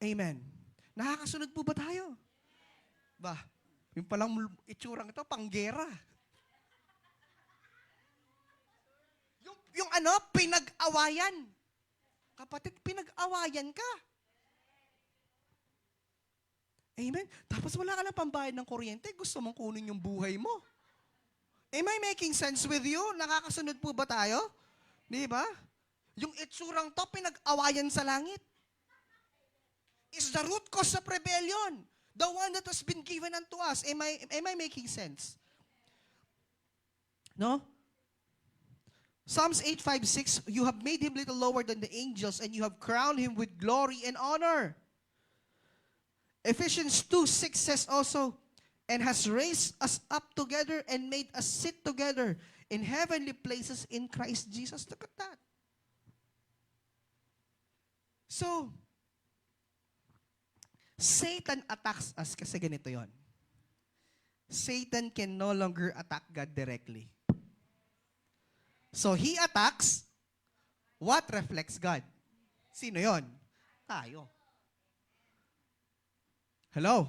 Amen. Nakakasunod po ba tayo? Yung palang itsurang ito, panggera. Yung pinag-awayan. Kapatid, pinag-awayan ka. Amen? Tapos wala ka na pambayad ng kuryente, gusto mong kunin yung buhay mo. Am I making sense with you? Nakakasunod po ba tayo? Di ba? Yung itsurang to, pinag-awayan sa langit. Is the root cause of rebellion. The one that has been given unto us. Am I making sense? No? Psalms 8:5-6, you have made him little lower than the angels, and you have crowned him with glory and honor. Ephesians 2:6 says also, and has raised us up together and made us sit together in heavenly places in Christ Jesus. Look at that. So, Satan attacks us kasi ganito yon. Satan can no longer attack God directly. So, he attacks what reflects God. Sino yon? Tayo. Hello?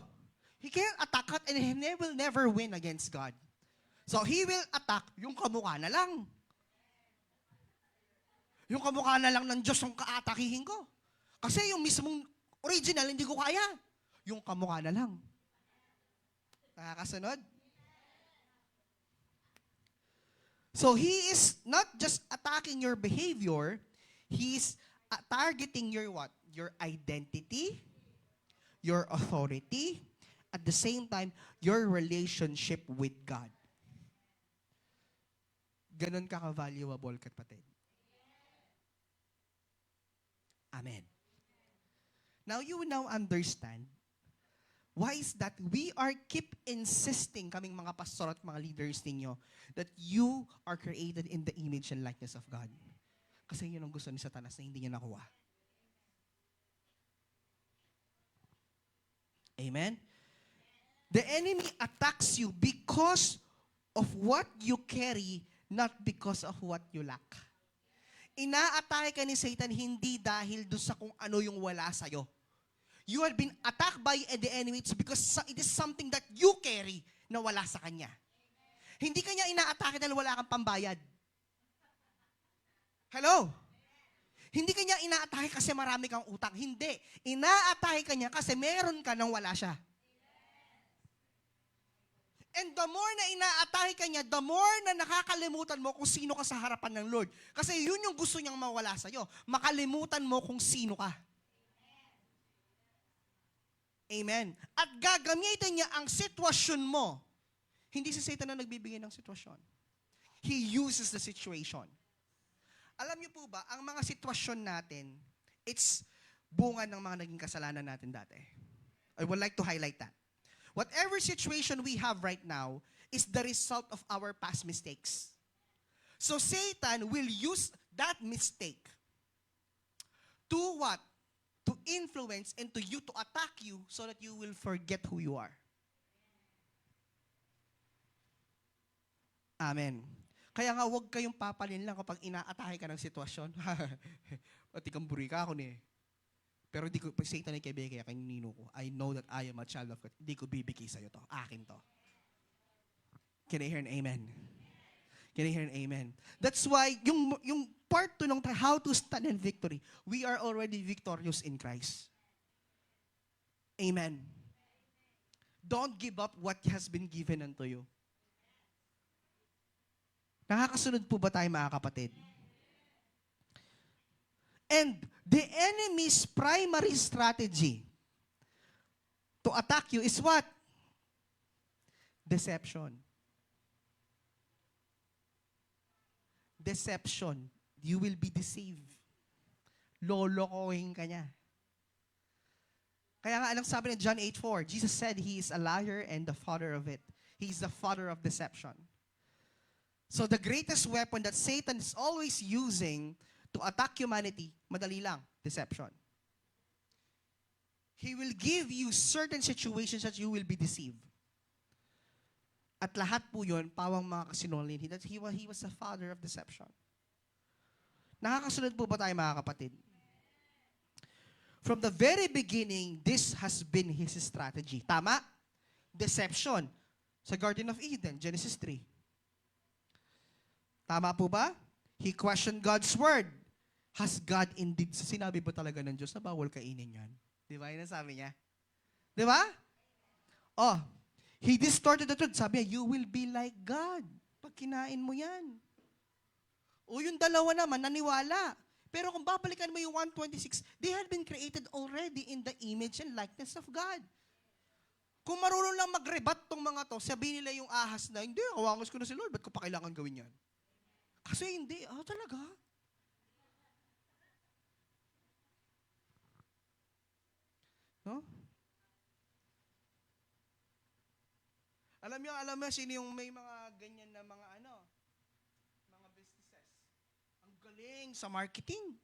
He can't attack God and he will never win against God. So, he will attack yung kamukha na lang. Yung kamukha na lang ng Diyos ang kaatakihin ko. Kasi yung mismong original, hindi ko kaya. Yung kamukha na lang. Nakakasunod? So, he is not just attacking your behavior, he is targeting your what? Your identity, your authority, at the same time, your relationship with God. Ganon ka ka-valuable, kapatid. Amen. Now, you now understand why is that we are keep insisting, kaming mga pastor at mga leaders ninyo, that you are created in the image and likeness of God. Kasi yun ang gusto ni Satanas na hindi niya nakuha. Amen? The enemy attacks you because of what you carry, not because of what you lack. Inaatake ka ni Satan hindi dahil doon sa kung ano yung wala sa'yo. You have been attacked by the enemy because it is something that you carry na wala sa kanya. Hindi kanya inaatake dahil wala kang pambayad. Hello? Hindi kanya inaatake kasi marami kang utang. Hindi. Inaatake kanya kasi meron ka nang wala siya. And the more na inaatake ka niya, the more na nakakalimutan mo kung sino ka sa harapan ng Lord. Kasi yun yung gusto niyang mawala sa'yo. Makalimutan mo kung sino ka. Amen. At gagamitin niya ang sitwasyon mo. Hindi si Satan na nagbibigay ng sitwasyon. He uses the situation. Alam niyo po ba, ang mga sitwasyon natin, it's bunga ng mga naging kasalanan natin dati. I would like to highlight that. Whatever situation we have right now is the result of our past mistakes. So Satan will use that mistake to what? To influence and to you, to attack you so that you will forget who you are. Amen. Kaya nga, huwag kayong papalin lang kapag inaatake ka ng sitwasyon. Pati kang buri ka ako ni. Pero di ko, pag Satan ay kaibigan, kaya kanino ko, I know that I am a child of God. Hindi ko bibigay sa'yo to. Akin to. Can I hear an amen? Can I hear an amen? That's why, yung part 2 ng how to stand in victory, we are already victorious in Christ. Amen. Don't give up what has been given unto you. Nakakasunod po ba tayo, mga kapatid? And the enemy's primary strategy to attack you is what? Deception. Deception. You will be deceived. Lolokohin ka niya. Kaya nga, anong sabi ni John 8:4? Jesus said he is a liar and the father of it. He is the father of deception. So the greatest weapon that Satan is always using to attack humanity, madali lang, deception. He will give you certain situations that you will be deceived. At lahat po yun, pawang mga kasinungalingan. That he was the father of deception. Nakakasunod po ba tayo, mga kapatid? From the very beginning, this has been his strategy. Tama? Deception. Sa Garden of Eden, Genesis 3. Tama po ba? He questioned God's word. Has God indeed, sinabi ba talaga ng Diyos na bawal kainin yan? Di ba? Yun ang sabi niya. Di ba? Oh, he distorted the truth. Sabi niya, you will be like God pag kinain mo yan. O yung dalawa naman, naniwala. Pero kung babalikan mo yung 1:26, they had been created already in the image and likeness of God. Kung marunong lang mag-rebat tong mga to, sabihin nila yung ahas na, hindi, kawangos ko na si Lord, ba't ko pa kailangan gawin yan? Kasi hindi, talaga? No? Alam mo, sino yung may mga ganyan na mga mga businesses. Ang galing sa marketing.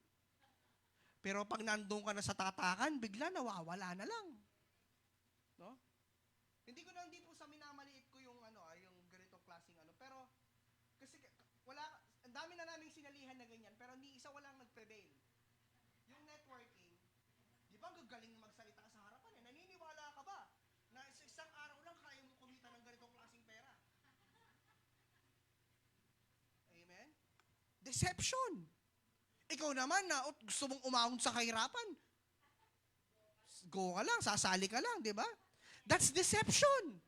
Pero pag nandun ka na sa tatakan, bigla nawawala na lang. No? Hindi po sa minamaliit ko yung yung ganitong klaseng pero kasi ang dami na naming sinalihan na ganyan, pero ni isa walang nag-prevail. Yung networking, di ba ang gagaling magsalita ka sa harapan eh? Naniniwala ka ba na sa isang araw lang kaya mo kumita ng ganitong klaseng pera? Amen? Deception. Ikaw naman na gusto mong umahon sa kahirapan. Go ka lang, sasali ka lang, di ba? That's deception.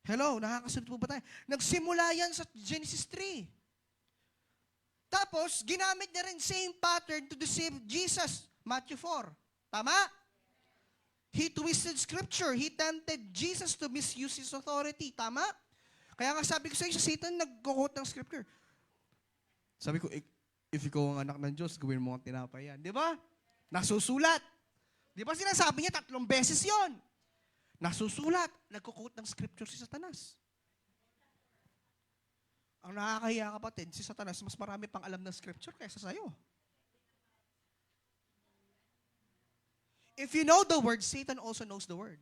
Hello, nakakasunod po ba tayo? Nagsimula yan sa Genesis 3. Tapos, ginamit niya rin same pattern to deceive Jesus. Matthew 4. Tama? He twisted scripture. He tempted Jesus to misuse his authority. Tama? Kaya nga sabi ko sa inyo, Satan nag-quote ng scripture. Sabi ko, if ikaw ang anak ng Diyos, gawin mo ang tinapay yan. Di ba? Nasusulat. Di ba sinasabi niya 3 beses yon? Nasusulat. Nagko-quote ng scripture si Satanas. Ang nakakahiya, kapatid, si Satanas, mas marami pang alam ng scripture kaysa sa'yo. If you know the word, Satan also knows the word.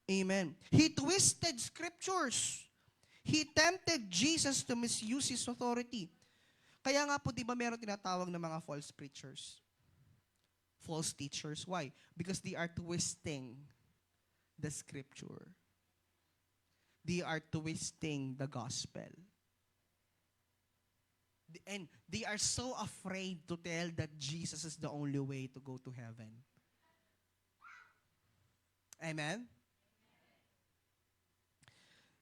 Amen. He twisted scriptures. He tempted Jesus to misuse his authority. Kaya nga po, di ba meron tinatawag na mga false preachers? False teachers. Why? Because they are twisting the scripture. They are twisting the gospel. And they are so afraid to tell that Jesus is the only way to go to heaven. Amen?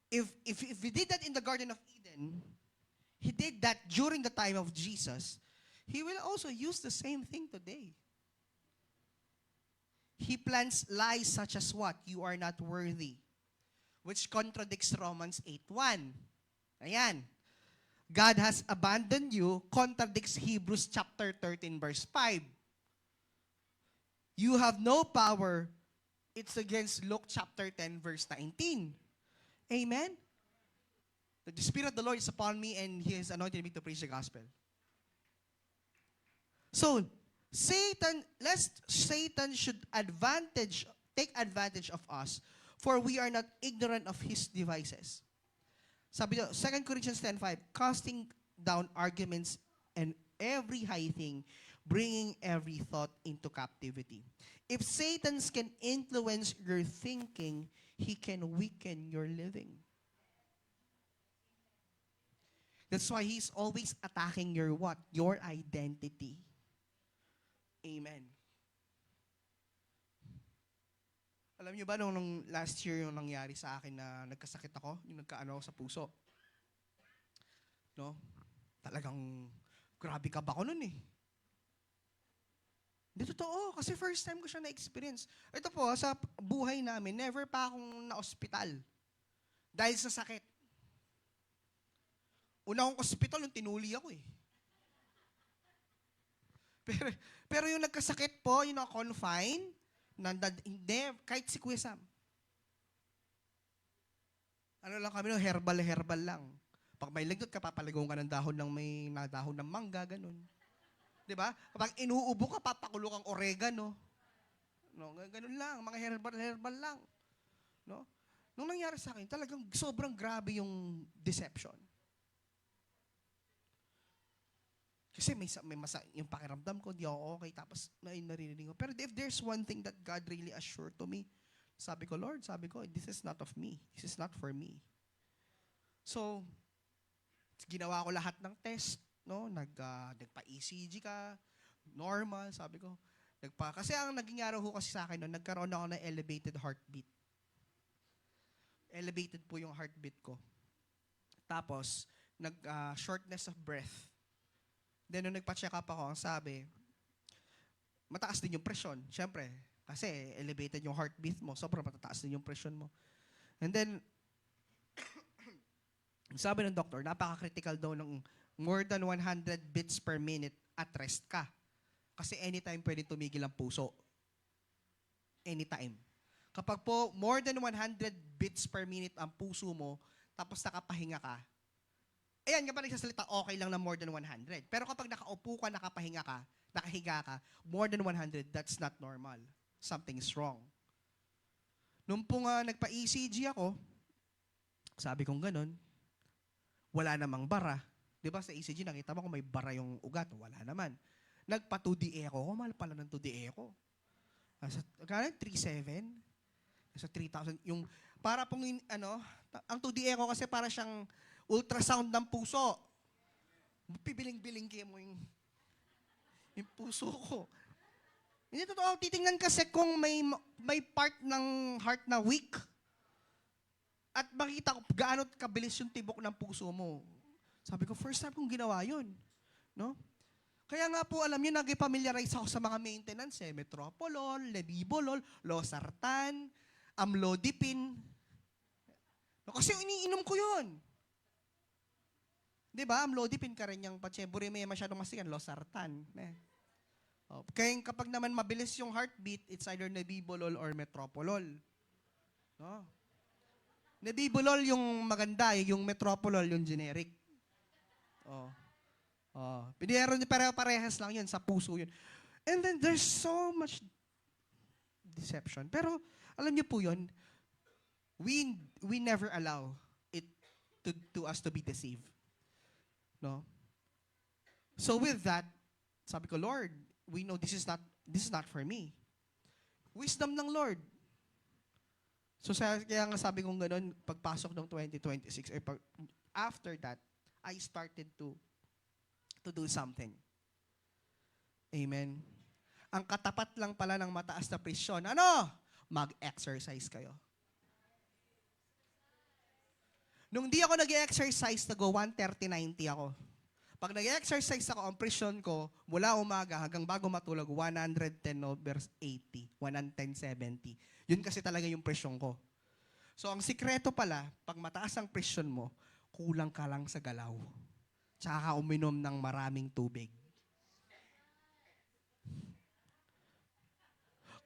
If he did that in the Garden of Eden, he did that during the time of Jesus, he will also use the same thing today. He plants lies such as what? You are not worthy. Which contradicts Romans 8:1. Ayan. God has abandoned you contradicts Hebrews chapter 13 verse 5. You have no power. It's against Luke chapter 10 verse 19. Amen? The Spirit of the Lord is upon me and He has anointed me to preach the gospel. So, Satan should take advantage of us, for we are not ignorant of his devices. Sabi niyo, 2 Corinthians 10:5, casting down arguments and every high thing, bringing every thought into captivity. If Satan can influence your thinking, he can weaken your living. That's why he's always attacking your what? Your identity. Amen. Alam niyo ba nung last year yung nangyari sa akin na nagkasakit ako, yung nagkaano ako sa puso? No? Talagang grabe ka ba ako nun eh. Hindi totoo, kasi first time ko siya na-experience. Ito po, sa buhay namin, never pa akong na-hospital dahil sa sakit. Una akong hospital, yung tinuli ako eh. Pero yung nagkasakit po, yung na-confine, hindi, kahit si Kuya Sam. Ano lang kami, no, herbal lang. Pag may lagnat ka, papalagong ka ng dahon ng may dahon ng mangga, ganun. Diba? Kapag inuubo ka, papakulo kang oregano. No, ganun lang, mga herbal lang. No? Nung nangyari sa akin, talagang sobrang grabe yung deception. Kasi yung pakiramdam ko, di ako okay, tapos naririnig ko. Pero if there's one thing that God really assured to me, sabi ko, Lord, this is not of me. This is not for me. So, ginawa ko lahat ng test, no? Nagpa-ECG ka, normal, sabi ko. Kasi ang naging araw ko kasi sa akin, no, nagkaroon ako ng elevated heartbeat. Elevated po yung heartbeat ko. Tapos, shortness of breath. Then, nung nagpa-check up ako, ang sabi, mataas din yung presyon. Siyempre, kasi elevated yung heartbeat mo, sobrang matataas din yung presyon mo. And then, sabi ng doktor, napaka-critical daw ng more than 100 beats per minute at rest ka. Kasi anytime pwede tumigil ang puso. Anytime. Kapag po more than 100 beats per minute ang puso mo, tapos nakapahinga ka, ayan, kapag nagsasalita, okay lang na more than 100. Pero kapag nakaupo ka, nakahiga ka, more than 100, that's not normal. Something's wrong. Nung po nga nagpa-ECG ako, sabi kong ganun, wala namang bara. Di ba sa ECG, nakita mo kung may bara yung ugat? Wala naman. Nagpa-2D echo ko, mahal pala ng 2D echo. Kaya 3.7? Sa 3,000. Yung, para pong, ang 2D echo kasi para siyang ultrasound ng puso. Pibiling-biling kayo mo yung puso ko. Hindi totoo. Titingnan kasi kung may part ng heart na weak. At makita ko gaano kabilis yung tibok ng puso mo. Sabi ko, first time kong ginawa yun. No? Kaya nga po, alam niyo, nag-familiarize ako sa mga maintenance eh. Metoprolol, Levibolol, Losartan, Amlodipine. No, kasi iniinom ko yun. Diba? Amlodipine ka rin yung patsemburi, may masyadong masikan, Losartan. Kaya kapag naman mabilis yung heartbeat, it's either Nebivolol or Metoprolol. No? Nebivolol yung maganda, yung Metoprolol yung generic. Pinero niya parehas lang yun, sa puso yun. And then there's so much deception. Pero alam niyo po yun, we never allow it to us to be deceived. No? So with that, sabi ko, Lord, we know this is not for me. Wisdom ng Lord. So kaya nga sabi kong gano'n, pagpasok ng 2026, after that, I started to do something. Amen. Ang katapat lang pala ng mataas na presyon, mag-exercise kayo. Nung di ako nag-exercise, nag-go 130-90 ako. Pag nag-exercise ako, ang presyon ko, mula umaga hanggang bago matulog, 110/80, 110/70. Yun kasi talaga yung presyon ko. So, ang sikreto pala, pag mataas ang presyon mo, kulang ka lang sa galaw. Tsaka ka uminom ng maraming tubig.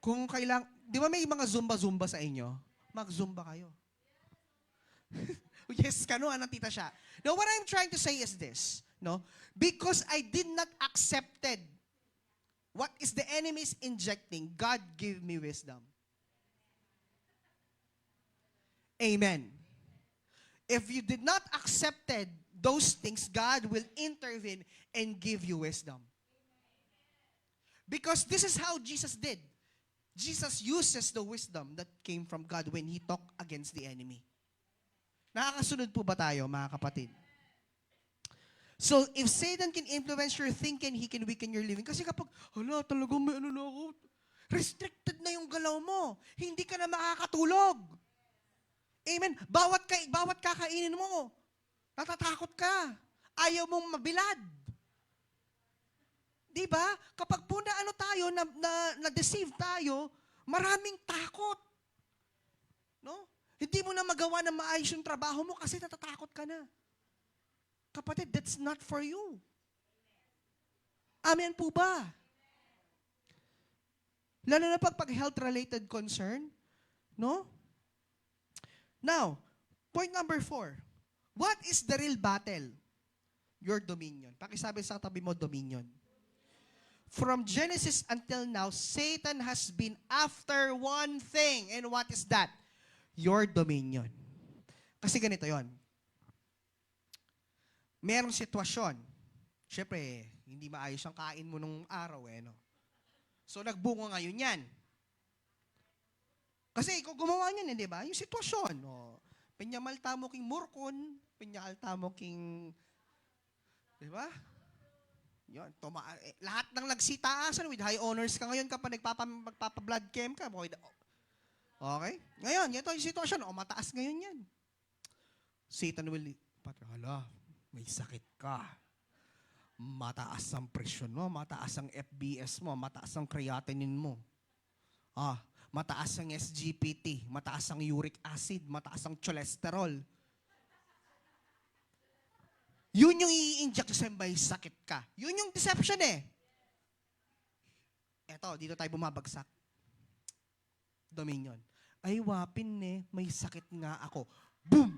Kung kailang, di ba may mga zumba-zumba sa inyo? Mag-zumba kayo. Yes, kanuan ng tita siya. Now, what I'm trying to say is this, no? Because I did not accepted what is the enemy's injecting, God give me wisdom. Amen. If you did not accepted those things, God will intervene and give you wisdom. Because this is how Jesus did. Jesus uses the wisdom that came from God when He talked against the enemy. Nakakasunod po ba tayo, mga kapatid? So, if Satan can influence your thinking, he can weaken your living. Kasi kapag, hala, talagang may ano na ako, restricted na yung galaw mo. Hindi ka na makakatulog. Amen. Bawat kakainin mo, natatakot ka. Ayaw mong mabilad. Di ba? Kapag po na ano tayo, na-deceive tayo, maraming takot. No? Hindi mo na magawa na maayos yung trabaho mo kasi natatakot ka na. Kapatid, that's not for you. Amen po ba? Lalo na pag health-related concern, no? Now, point number 4. What is the real battle? Your dominion. Pakisabi sa tabi mo, dominion. From Genesis until now, Satan has been after one thing. And what is that? Your dominion. Kasi ganito yon. Merong sitwasyon. Siyempre, hindi maayos ang kain mo nung araw no? So, nagbunga ngayon yan. Kasi ikaw gumawa niyan, di ba? Yung sitwasyon. Pinyamalta mo king murkon, pinyalta mo king, di ba? Yun, lahat ng nagsitaasan with high honors ka ngayon kapag magpapa-blood chem ka. Okay? Ngayon, ito yung sitwasyon. Mataas ngayon yan. Satan will, hala, may sakit ka. Mataas ang presyon mo, mataas ang FBS mo, mataas ang creatinine mo. Mataas ang SGPT, mataas ang uric acid, mataas ang cholesterol. Yun yung i-inject sa may sakit ka. Yun yung deception Eto, dito tayo bumabagsak. Dominion. Ay, wapin may sakit nga ako. Boom!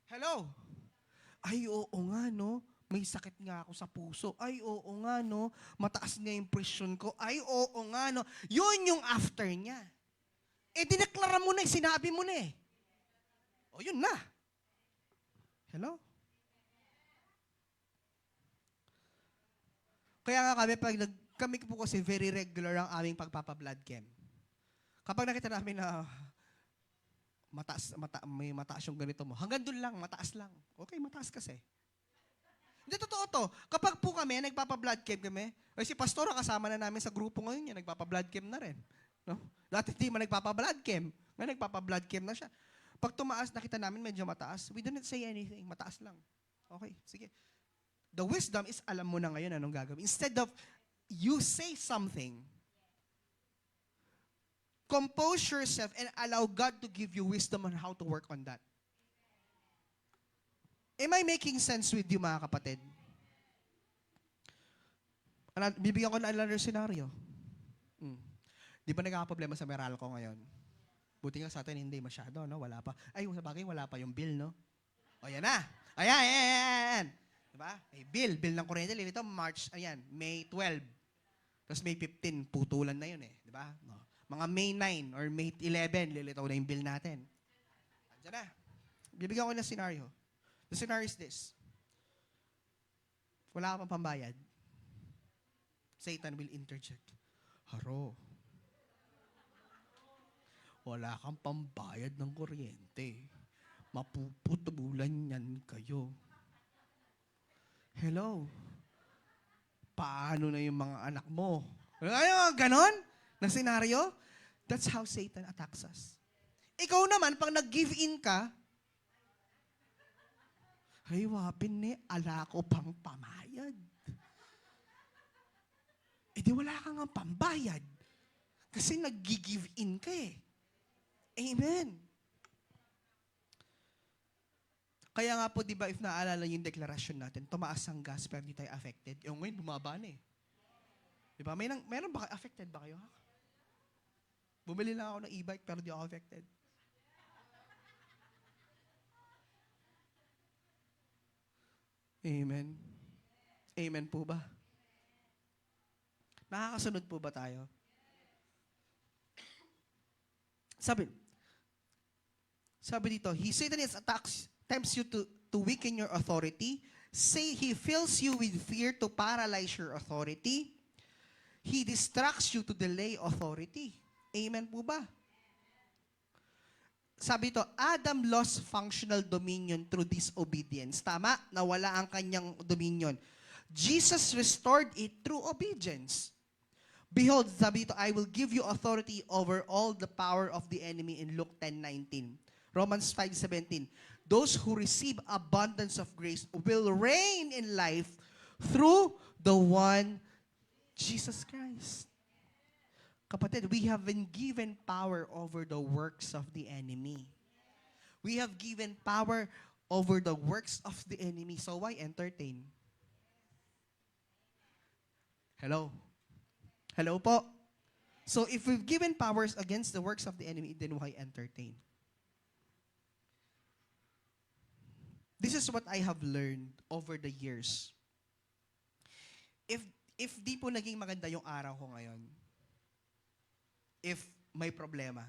Hello? Ay, oo nga, no? May sakit nga ako sa puso. Ay, oo nga, no? Mataas nga yung presyon ko. Ay, oo nga, no? Yun yung after niya. Dineklara mo na sinabi mo na O, yun na. Hello? Kaya nga kami po kasi very regular ang aming pagpapa-blood chem. Kapag nakita namin na may mataas yung ganito mo, hanggang doon lang, mataas lang. Okay, mataas kasi. Hindi, totoo to. Kapag po kami, nagpapa-blood chem kami, si Pastora kasama na namin sa grupo ngayon, nagpapa-blood chem na rin. No? Dati hindi man nagpapa-blood chem. Ngayon nagpapa-blood chem na siya. Pag tumaas, nakita namin medyo mataas, we didn't say anything. Mataas lang. Okay, sige. The wisdom is alam mo na ngayon anong gagawin. Instead of you say something, compose yourself and allow God to give you wisdom on how to work on that. Am I making sense with you, mga kapatid? Bibigyan ko na another scenario. Di ba nagkakaproblema sa Meralco ngayon? Buti nga sa atin hindi masyado, no? Wala pa. Ay, sa bagay, wala pa yung bill, no? O, yan na. Ayan. Diba? May bill ng kuryente, lilito, May 12. Tapos May 15, putulan na yun Diba? No. Mga May 9 or May 11, lilitaw na yung bill natin. Andiyan na. Bibigyan ko ng scenario. The scenario is this. Wala ka pang pambayad. Satan will interject. Haro. Wala kang pambayad ng kuryente. Mapuputulan yan kayo. Hello? Paano na yung mga anak mo? Ano, ganon? Na senaryo? That's how Satan attacks us. Ikaw naman, pag nag-give in ka, ay, wapin ala ko pang pamayad. Di wala ka nga pambayad. Kasi nag-give in ka Amen. Kaya nga po, di ba, if naalala yung deklarasyon natin, tumaas ang gas pero hindi tayo affected. Yung ngayon, bumaba na eh. Di ba? Meron ba affected ba kayo? Ha? Bumili lang ako ng e-bike pero di ako affected. Amen. Amen po ba? Nakakasunod po ba tayo? Sabi dito, Satan tempts you to weaken your authority. Say he fills you with fear to paralyze your authority. He distracts you to delay authority. Amen po ba? Sabi ito, Adam lost functional dominion through disobedience. Tama? Nawala ang kanyang dominion. Jesus restored it through obedience. Behold, sabi ito, I will give you authority over all the power of the enemy in Luke 10:19. Romans 5:17. Those who receive abundance of grace will reign in life through the one Jesus Christ. Kapatid, we have been given power over the works of the enemy. We have given power over the works of the enemy. So why entertain? Hello? Hello po? So if we've given powers against the works of the enemy, then why entertain? This is what I have learned over the years. If di po naging maganda yung araw ko ngayon, if may problema,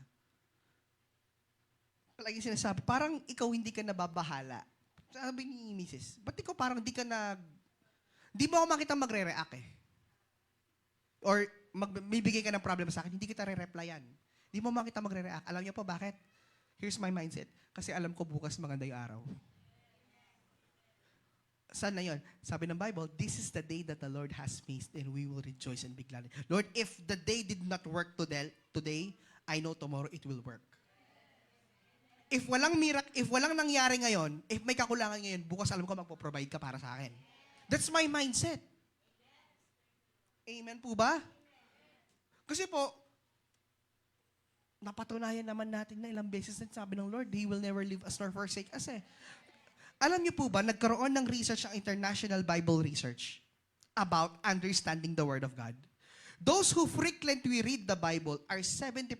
palagi sinasabi, parang ikaw hindi ka nababahala. Sabi ni Mrs., ba't ikaw parang di mo ako makita magre-react eh. Or bibigay ka ng problem sa akin, hindi kita re-replyan. Di mo makita magre-react. Alam niyo po bakit? Here's my mindset. Kasi alam ko bukas maganda yung araw. Saan na yun? Sabi ng Bible, this is the day that the Lord has made and we will rejoice and be glad. Lord, if the day did not work today, I know tomorrow it will work. If walang nangyari ngayon, if may kakulangan ngayon, bukas alam ko magpo-provide ka para sa akin. That's my mindset. Amen po ba? Kasi po, napatunayan naman natin na ilang beses na sabi ng Lord, He will never leave us nor forsake us eh. Alam niyo po ba, nagkaroon ng research ang International Bible Research about understanding the Word of God. Those who frequently read the Bible are 70%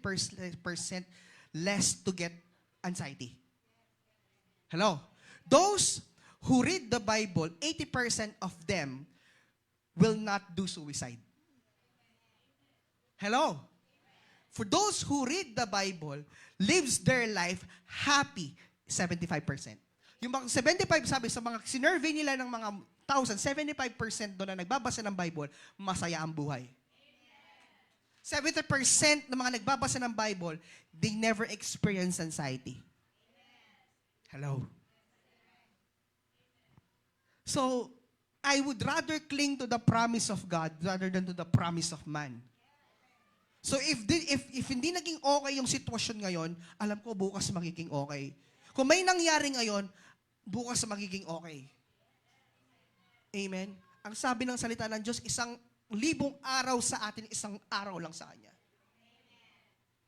less to get anxiety. Hello? Those who read the Bible, 80% of them will not do suicide. Hello? For those who read the Bible, lives their life happy, 75%. Yung mga 75, sabi sa mga sinurvey nila ng mga 75% doon na nagbabasa ng Bible, masaya ang buhay. 70% ng mga nagbabasa ng Bible, they never experience anxiety. Hello? So, I would rather cling to the promise of God rather than to the promise of man. So, if hindi naging okay yung sitwasyon ngayon, alam ko bukas magiging okay. Kung may nangyari ngayon, bukas magiging okay. Amen? Ang sabi ng salita ng Diyos, 1,000 araw sa atin, 1 araw lang sa Kanya.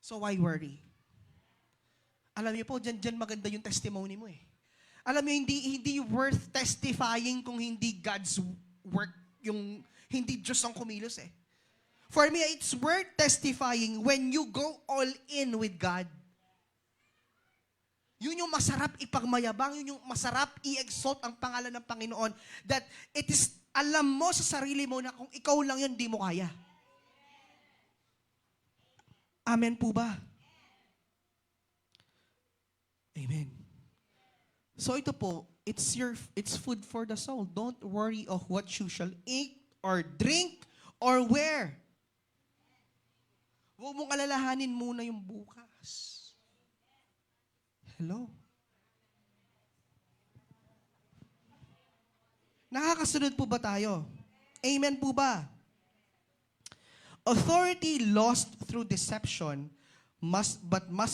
So why worry? Alam niyo po, dyan maganda yung testimony mo eh. Alam niyo, hindi worth testifying kung hindi God's work, yung hindi Diyos ang kumilos eh. For me, it's worth testifying when you go all in with God. Yun yung masarap ipagmayabang, yun yung masarap i-exalt ang pangalan ng Panginoon. That it is, alam mo sa sarili mo na kung ikaw lang yun, di mo kaya. Amen po ba? Amen. So ito po, it's food for the soul. Don't worry of what you shall eat or drink or wear. Huwag mong alalahanin muna yung bukas. Hello? Nakakasunod po ba tayo? Amen po ba? Authority lost through deception must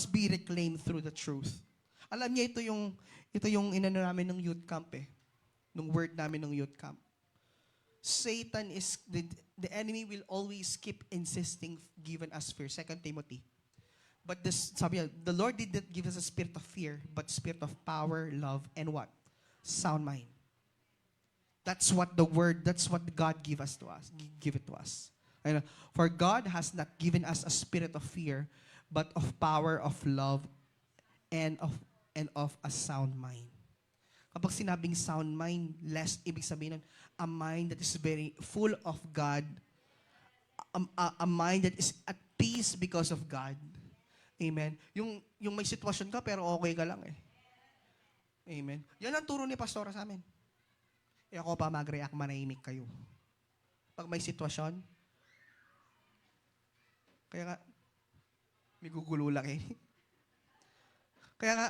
be reclaimed through the truth. Alam niya, ito yung inano namin ng youth camp eh. Nung word namin ng youth camp. Satan is, the enemy will always keep insisting given us fear. 2 Timothy. But sabi niya, the Lord did not give us a spirit of fear, but spirit of power, love, and what? sound mind. That's what the word, that's what God give us to us, give it to us. Ayun. For God has not given us a spirit of fear, but of power, of love, and of a sound mind. Kapag sinabing sound mind, less, ibig sabihin nun, a mind that is very full of God, a mind that is at peace because of God. Amen. Yung may sitwasyon ka, pero okay ka lang eh. Amen. Yan ang turo ni Pastora sa amin. E ako pa mag-react, manahimik kayo. Pag may sitwasyon, kaya nga, may gugulo lang eh. Kaya nga,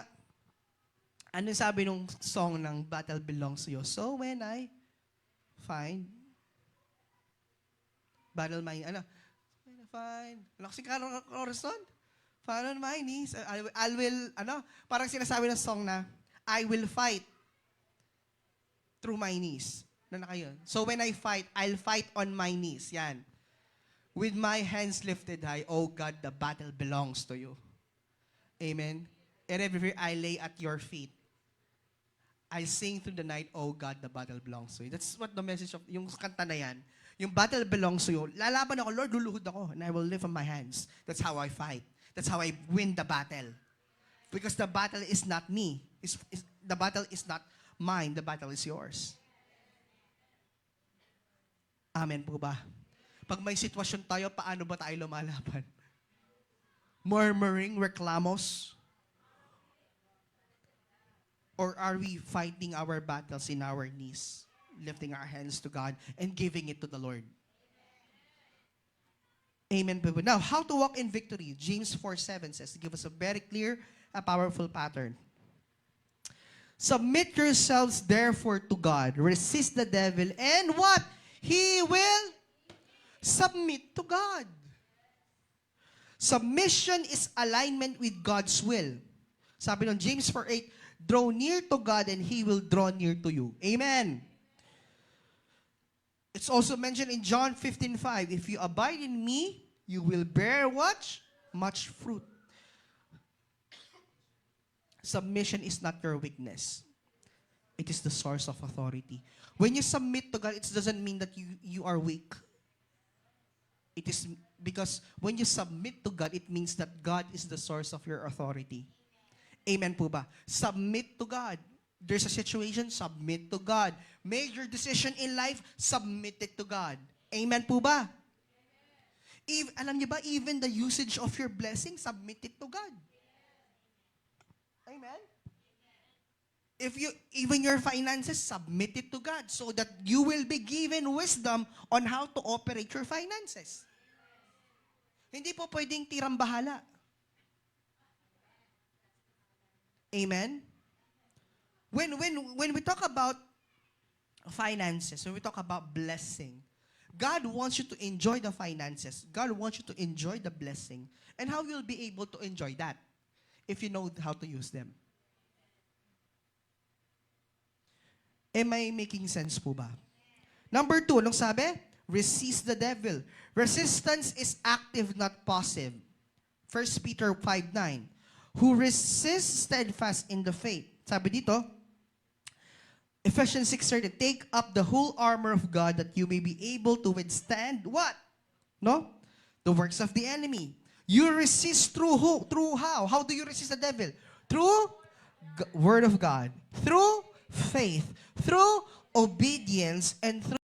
ano sabi nung song ng Battle Belongs to You? So when I find, battle my, ano? When I find, ano kasi chorus nun? Fall on my knees, I will, ano? Parang sinasabi ng song na, I will fight through my knees. Na kayo. So when I fight, I'll fight on my knees. Yan. With my hands lifted high, oh God, the battle belongs to you. Amen. And everywhere I lay at your feet, I sing through the night, oh God, the battle belongs to you. That's what the message of, yung kanta na yan. Yung battle belongs to you. Lalaban ako, Lord, luluhod ako, and I will lift up my hands. That's how I fight. That's how I win the battle. Because the battle is not me. The battle is not mine. The battle is yours. Amen po ba? Pag may sitwasyon tayo, paano ba tayo lumalaban? Murmuring, reklamos? Or are we fighting our battles in our knees, lifting our hands to God and giving it to the Lord? Amen. Now, how to walk in victory? James 4:7 says, to give us a very clear, a powerful pattern. Submit yourselves therefore to God. Resist the devil. And what? He will submit to God. Submission is alignment with God's will. Sabi ng James 4:8, draw near to God and He will draw near to you. Amen. It's also mentioned in John 15:5, if you abide in me, you will bear what? Much fruit. Submission is not your weakness. It is the source of authority. When you submit to God, it doesn't mean that you are weak. It is because when you submit to God, it means that God is the source of your authority. Amen po ba? Submit to God. There's a situation, submit to God. Major decision in life, submit it to God. Amen po ba? Alam niyo ba, even the usage of your blessing, submit it to God. Amen? Even your finances, submit it to God so that you will be given wisdom on how to operate your finances. Hindi po pwedeng tirang bahala. Amen? When we talk about finances, when we talk about blessing, God wants you to enjoy the finances. God wants you to enjoy the blessing. And how you'll be able to enjoy that? If you know how to use them. Am I making sense po ba? Number 2, anong sabi? Resist the devil. Resistance is active, not passive. 1 Peter 5:9. Who resists steadfast in the faith. Sabi dito, Ephesians 6:30, take up the whole armor of God that you may be able to withstand what? No? The works of the enemy. You resist through who? Through how? How do you resist the devil? Through Word of God. Through faith. Through obedience and through